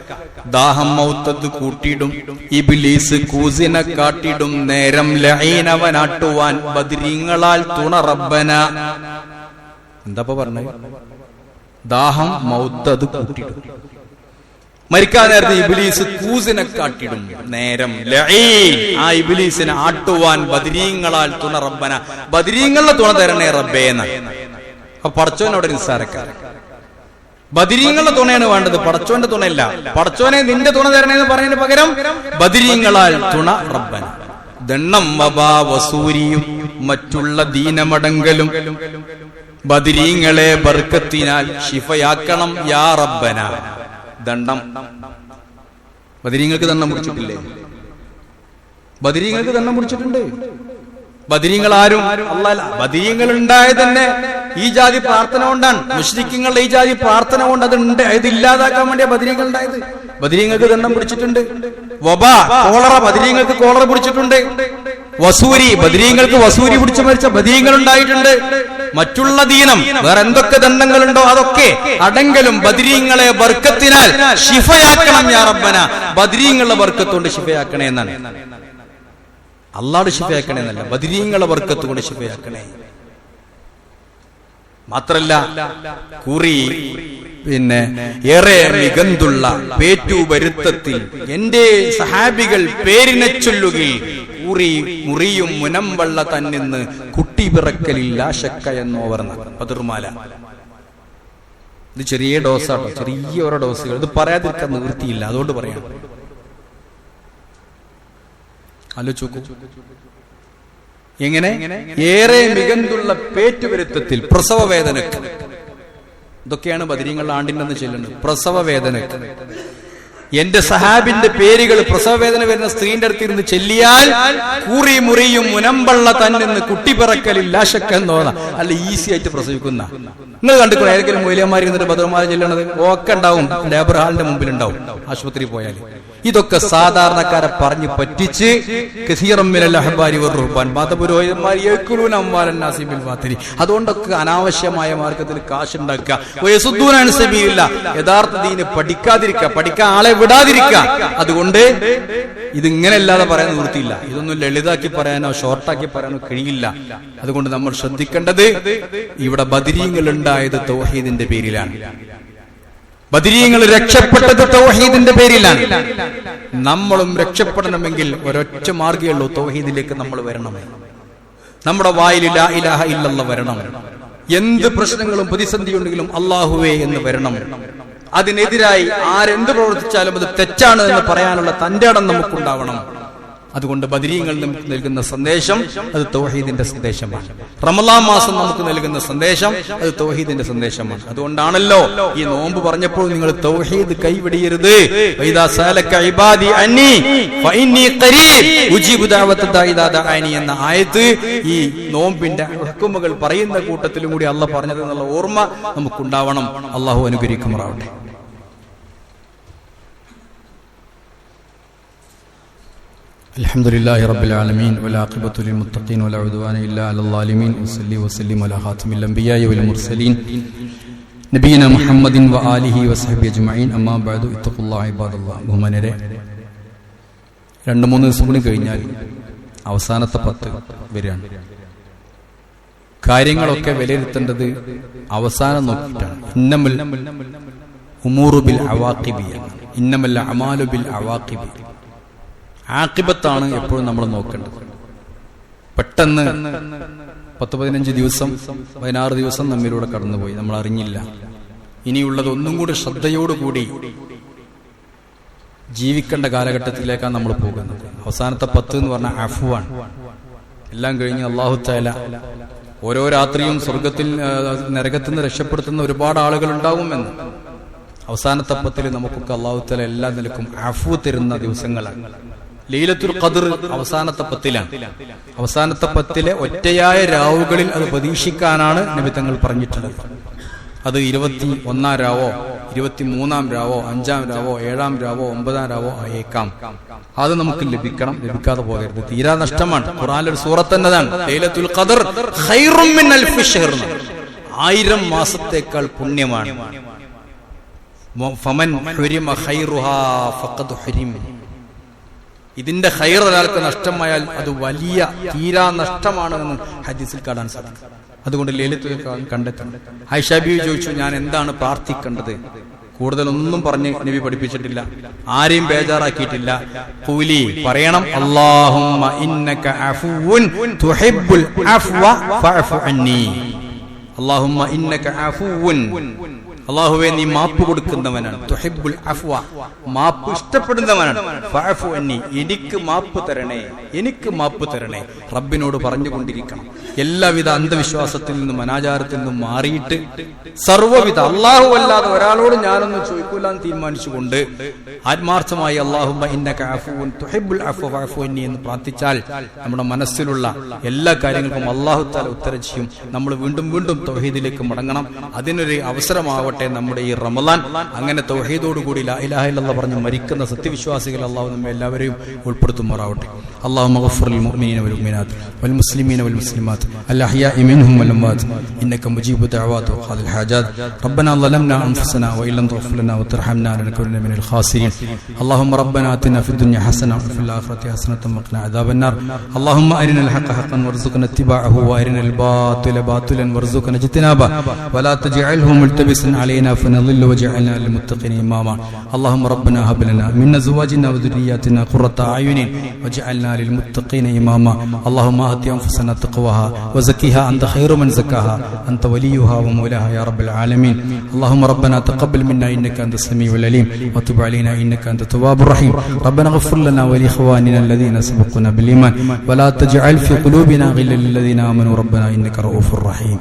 ദാഹം മൗത്തത് കൂട്ടിയിടും, ഇബ്ലീസ് കൂസിനെ കാട്ടിടും, നേരം ലഈനവനാട്ടുവാൻ ബദരീങ്ങളാൽ തുണ റബ്ബന. എന്താ പറഞ്ഞത്? ദാഹം മൗത്തത് കൂട്ടിയിടും, മരിക്കാൻ നേരത്തെ ഇബ്ലീസ് കൂസിനെ കാട്ടിടും, നേരം ലഈൻ ആ ഇബ്ലീസിനെ ആട്ടുവാൻ ബദരീങ്ങളാൽ തുണ റബ്ബന. ബദരീങ്ങളുടെ തുണ തരണേ റബ്ബേന്ന്. അപ്പൊ പടച്ചോനോട് നിസ്സാരക്കാരൻ. ബദരീങ്ങളുടെ തുണയാണ് വേണ്ടത്, പടച്ചോന്റെ തുണയല്ല. പടച്ചോനെ നിന്റെ തുണ തരണേന്ന് പറയുന്നതിന് പകരം ബദരീങ്ങളാൽ തുണ റബ്ബന. ദണ്ണം വബാ വസൂരിയും മറ്റുള്ള ദീനമടങ്കലും ബദരീങ്ങളെ ബർക്കത്തിനാൽ ശിഫയാക്കണം യാ റബ്ബന. ദണ്ഡം ബദരീങ്ങൾക്ക് ദണ്ഡം മുറിച്ചിട്ടില്ലേ? ബദരീങ്ങൾക്ക് ദണ്ഡം മുറിച്ചിട്ടുണ്ട്. ബദരീങ്ങൾ ആരും അല്ല. ബദരീങ്ങൾ ഉണ്ടായത് തന്നെ ഈ ജാതി പ്രാർത്ഥന കൊണ്ടാണ്. മുശ്രിക്കുകളുടെ ഈ ജാതി പ്രാർത്ഥന കൊണ്ട് അത് ഇല്ലാതാക്കാൻ വേണ്ടിയാ ബദരീങ്ങൾ ഉണ്ടായത്. ബദരീങ്ങൾക്ക് ദണ്ഡം പിടിച്ചിട്ടുണ്ട്. വബാ കോളറ, ബദരീങ്ങൾക്ക് കോളറ പിടിച്ചിട്ടുണ്ട്. വസൂരി, ബദരീങ്ങൾക്ക് വസൂരി പിടിച്ചു മരിച്ച ബദരീങ്ങൾ ഉണ്ടായിട്ടുണ്ട്. മറ്റുള്ള ദീനം വേറെ എന്തൊക്കെ ദണ്ഡങ്ങളുണ്ടോ അതൊക്കെ അടങ്കലും ബദരീങ്ങളെ ബർക്കത്തിനാൽ ശിഫയാക്കണം യാ റബ്ബന. ബദരീങ്ങളുടെ ബർക്കത്ത് കൊണ്ട് ശിഫയാക്കണേ എന്നാണ്. അല്ലാഹു ശിഫയാക്കണേ എന്നല്ല, ബദരീങ്ങളെ ബർക്കത്ത് കൊണ്ട് ശിഫയാക്കണേ. മാത്രല്ല കുറി പിന്നെ ഏറെ മികന്തുള്ള പേറ്റു വരുത്തത്തിൽ എന്റെ സഹാബികൾ പേരിനെ ചൊല്ലുകിൽ ഊറി മുറിയും മുനംവള്ള തന്നിന്ന് കുട്ടി പിറക്കലില്ല ശക്ക എന്നോവർന്ന പതിർമാല. ഇത് ചെറിയ ഡോസാട്ടോ, ചെറിയ ഓരോ ഡോസുകൾ. ഇത് പറയാതിരിക്കാൻ നിവൃത്തിയില്ല, അതുകൊണ്ട് പറയാം. ആലോചിച്ചു എങ്ങനെ ഏറെ മികന്തുള്ള പേറ്റുവരുത്തത്തിൽ പ്രസവ വേദനക്ക്. ഇതൊക്കെയാണ് ബദരീങ്ങളുടെ ആണ്ടിനെന്ന് ചെല്ലുന്നത്. പ്രസവ വേദനക്ക് എന്റെ സഹാബിന്റെ പേരുകൾ പ്രസവ വേദന വരുന്ന സ്ത്രീന്റെ അടുത്തിരുന്ന് ചെല്ലിയാൽ കൂറി മുറിയും മുനമ്പള്ള തന്നിന്ന് കുട്ടി പിറക്കലില്ല ശക്കെന്നോന്ന. അല്ല, ഈസി ആയിട്ട് പ്രസവിക്കുന്ന. നിങ്ങൾ കണ്ടിട്ടോ ഏതെങ്കിലും മൂല്യന്മാരിന്നിട്ട് ബദർമാല ചെല്ലണത്? ഒക്കെ ഉണ്ടാവും, ലേബർ ഹാളിന്റെ മുമ്പിൽ ഉണ്ടാവും ആശുപത്രി പോയാൽ. ഇതൊക്കെ സാധാരണക്കാരെ പറഞ്ഞു പറ്റിച്ച് അതുകൊണ്ടൊക്കെ അനാവശ്യമായ മാർഗത്തിൽ കാശുണ്ടാക്കുക. യഥാർത്ഥ ദീന് പഠിക്കാതിരിക്കുക, പഠിക്കാൻ ആളെ വിടാതിരിക്കുക. അതുകൊണ്ട് ഇതിങ്ങനെ അല്ലാതെ പറയാൻ നിവൃത്തിയില്ല. ഇതൊന്നും ലളിതാക്കി പറയാനോ ഷോർട്ടാക്കി പറയാനോ കഴിയില്ല. അതുകൊണ്ട് നമ്മൾ ശ്രദ്ധിക്കേണ്ടത് ഇവിടെ ബദരീങ്ങൾ ഉണ്ടായത് തൗഹീദിന്റെ പേരിലാണ്. ബദരീങ്ങൾ രക്ഷപ്പെട്ടത് തൗഹീദിന്റെ പേരിലാണ്. നമ്മളും രക്ഷപ്പെടണമെങ്കിൽ ഒരൊറ്റ മാർഗ്ഗമുള്ളൂ, തൗഹീദിലേക്ക് നമ്മൾ വരണം. നമ്മുടെ വായിൽ ലാ ഇലാഹ ഇല്ലല്ലാഹ് വരണം. എന്ത് പ്രശ്നങ്ങളും പ്രതിസന്ധി ഉണ്ടെങ്കിലും അല്ലാഹുവേ എന്ന് വരണം. അതിനെതിരായി ആരെന്ത് പ്രവർത്തിച്ചാലും അത് തെറ്റാണ് എന്ന് പറയാനുള്ള തന്റെ ഇടം നമുക്കുണ്ടാവണം. അതുകൊണ്ട് ബദരീങ്ങൾ നമുക്ക് നൽകുന്ന സന്ദേശം അത് തൗഹീദിന്റെ സന്ദേശമാണ്. റമളാൻ മാസം നമുക്ക് നൽകുന്ന സന്ദേശം അത് തൗഹീദിന്റെ സന്ദേശമാണ്. അതുകൊണ്ടാണല്ലോ ഈ നോമ്പ് പറഞ്ഞപ്പോൾ നിങ്ങൾ തൗഹീദ് കൈവിടരുത്. വൈദാ സഅലക ഇബാദി അന്നി ഫഇന്നി ഖരീബ് ഉജീബു ദഅവത ദാഇ ഇദാ ദഅനി എന്ന ആയത്ത് ഈ നോമ്പിന്റെ ഹുക്മുകൾ പറയുന്ന കൂട്ടത്തിലും കൂടി അല്ലാഹ് പറഞ്ഞത് എന്നുള്ള ഓർമ്മ നമുക്കുണ്ടാവണം. അല്ലാഹു അനുഗ്രഹിക്കുമാറാവട്ടെ. അൽഹംദുലില്ലാഹി റബ്ബിൽ ആലമീൻ വലാഖിബത്തു ലിൽ മുത്തഖീൻ വലാ ഉദ്വാന ഇല്ലാ അലൽ ളാലിമീൻ വസല്ലി വസല്ലിം അലാ ഖാതിമിൽ അംബിയാഇ വൽ മുർസലീൻ നബിയിന മുഹമ്മദിൻ വ ആലിഹി വസഹബി അജ്മഈൻ അമ്മാ ബഅദു ഇത്തഖുല്ലാഹ ഇബാദല്ലാഹ്. ബഹുമാനരെ, 2-3 ദിവസം കൂടി കഴിഞ്ഞാൽ അവസാനത്തെ 10 വരെയാണ്. കാര്യങ്ങളൊക്കെ വിലയിരുത്തേണ്ടത് അവസാനം നോക്കിയിട്ടാണ്. ഇന്നമൽ ഉമൂറു ബിൽ അവാഖിബി, ഇന്നമൽ അമാലു ബിൽ അവാഖിബി. ആഖിബത്താണ് എപ്പോഴും നമ്മൾ നോക്കേണ്ടത്. പെട്ടെന്ന് 10-15 ദിവസം 16 ദിവസം നമ്മിലൂടെ കടന്നുപോയി, നമ്മൾ അറിഞ്ഞില്ല. ഇനിയുള്ളത് ഒന്നും കൂടി ശ്രദ്ധയോടുകൂടി ജീവിക്കേണ്ട കാലഘട്ടത്തിലേക്കാണ് നമ്മൾ പോകുന്നത്. അവസാനത്തെ 10 എന്ന് പറഞ്ഞാൽ അഫ്വാണ്. എല്ലാം കഴിഞ്ഞ് അല്ലാഹു തആല ഓരോ രാത്രിയും സ്വർഗത്തിൽ നരകത്തിൽ നിന്ന് രക്ഷപ്പെടുത്തുന്ന ഒരുപാട് ആളുകൾ ഉണ്ടാവുമെന്ന്. അവസാനത്തെ 10 നമുക്കൊക്കെ അല്ലാഹു തആല എല്ലാ നിലക്കും അഫ്വ് തരുന്ന ദിവസങ്ങളാണ്. ലൈലത്തുൽ ഖദ്ർ അവസാനത്തെ പത്തിലാണ്. അവസാനത്തെ പത്തിലെ ഒറ്റയായ രാവുകളിൽ അത് പ്രതീക്ഷിക്കാനാണ് നബി തങ്ങൾ പറഞ്ഞിട്ടുള്ളത്. അത് 21-ാം രാവോ 23-ാം രാവോ 5-ാം രാവോ 7-ാം രാവോ 9-ാം രാവോ ആയേക്കാം. അത് നമുക്ക് ലഭിക്കാതെ പോകരുത്. തീരാ നഷ്ടമാണ്. ഖുർആനിലെ ഒരു സൂറത്ത് തന്നെതാണ് ലൈലത്തുൽ ഖദ്ർ ഖൈറും മിൻ അൽഫി ഷഹർ. 1000 മാസത്തേക്കാൾ പുണ്യമാണ്. ഫമൻ ഹുരിമ ഖൈറുഹാ ഫഖദ് ഹുരിം. ഇതിന്റെ ഖൈർ ഒരാൾക്ക് നഷ്ടമായാൽ അത് വലിയ തീരാ നഷ്ടമാണ് എന്ന് ഹദീസിൽ കാണാൻ സാധിക്കും. അതുകൊണ്ട് ലൈലത്തുൽ ഖദ്ർ കണ്ടെത്തണം. ആയിഷ ബീവി ചോദിച്ചു, ഞാൻ എന്താണ് പ്രാർത്ഥിക്കേണ്ടത്? കൂടുതലൊന്നും പറഞ്ഞ് നബി പഠിപ്പിച്ചിട്ടില്ല, ആരെയും ബേജാറാക്കിയിട്ടില്ല. ഖൂലി പറയണം, അല്ലാഹുമ്മ ഇന്നക അഫുവുൻ തുഹിബ്ബുൽ അഫ്വ ഫഅഫു അന്നി. അല്ലാഹുമ്മ ഇന്നക അഫുവുൻ, അല്ലാഹുവേ നീ മാപ്പ് കൊടുക്കുന്നവനാണ്. തുഹിബ്ബുൽ അഫ്വ, മാപ്പ് ഇഷ്ടപ്പെടുന്നവനാണ്. ഫഅഫു അന്നി, എനിക്ക് മാപ്പ് തരണേ, എനിക്ക് മാപ്പ് തരണേ. റബ്ബിനോട് പറഞ്ഞുകൊണ്ടിരിക്കണം. എല്ലാവിധ അന്ധവിശ്വാസത്തിൽ നിന്നും അനാചാരത്തിൽ നിന്നും മാറിയിട്ട് സർവ്വവിധ അല്ലാഹു അല്ലാതെ ഒരാളോട് ഞാനൊന്നും ചോദിക്കൂല എന്ന് തീരുമാനിച്ചുകൊണ്ട് ആത്മാർത്ഥമായി അല്ലാഹുമ്മ ഇന്നക അഫുവുൻ തുഹിബ്ബുൽ അഫ്വ ഫഅഫു അന്നി എന്ന് പ്രാർത്ഥിച്ചാൽ നമ്മുടെ മനസ്സിലുള്ള എല്ലാ കാര്യങ്ങൾക്കും അല്ലാഹു തആല ഉത്തരം ചെയ്യും. നമ്മൾ വീണ്ടും വീണ്ടും തൗഹീദിലേക്ക് മടങ്ങണം. അതിനൊരു അവസരമാവട്ടെ നമ്മുടെ ഈ റമളാൻ. അങ്ങനെ തൗഹീദോടുകൂടി ലാ ഇലാഹ ഇല്ലല്ലാഹ് പറഞ്ഞ് മരിക്കുന്ന സത്യവിശ്വാസികൾ അല്ലാഹു നമ്മെ എല്ലാവരെയും ഉൾപ്പെടുത്തുമാറാവട്ടെ. അല്ലാഹുമ്മ ഗഫിർ ലിൽ മുഅ്മിനീന വൽ മുഅ്മിനാത്ത് വൽ മുസ്ലിമീന വൽ മുസ്ലിമാത്ത് അൽ അഹ്യാഇ മിൻഹും വൽ അംവാത്ത് ഇന്നക മുജീബു ദഅവാതി വഖാദിൽ ഹാജാത്ത്. റബ്ബനാ ളലംനാ അൻഫുസനാ വഇൻ ലം തഗ്ഫിർ ലനാ വതർഹംനാ ലനകൂനന്ന മിനൽ ഖാസിരീൻ. അല്ലാഹുമ്മ റബ്ബനാ ആതിനാ ഫിദ് ദുനിയ ഹസന വഫിൽ ആഖിറതി ഹസനത വഖിനാ അദാബന്നാർ. അല്ലാഹുമ്മ അരിനൽ ഹഖ്ഖ ഹഖ്ഖൻ വർസുഖ്നാ ഇത്തിബാഅഹു വഅരിനൽ ബാതില ബാതിലൻ വർസുഖ്നാ ഇജ്തിനാബഹു വലാ തജ്അൽഹു മുൽതബിസൻ علينا فنضل وجعلنا للمتقين إماما. اللهم ربنا هب لنا من أزواجنا وذرياتنا قرة أعين وجعلنا للمتقين إماما. اللهم آت أنفسنا تقواها وزكها أنت خير من زكاها أنت وليها ومولاها يا رب العالمين. اللهم ربنا تقبل منا إنك أنت السميع العليم وتب علينا إنك أنت التواب الرحيم. ربنا اغفر لنا ولإخواننا الذين سبقونا بالإيمان ولا تجعل في قلوبنا غلا للذين آمنوا ربنا إنك رؤوف رحيم.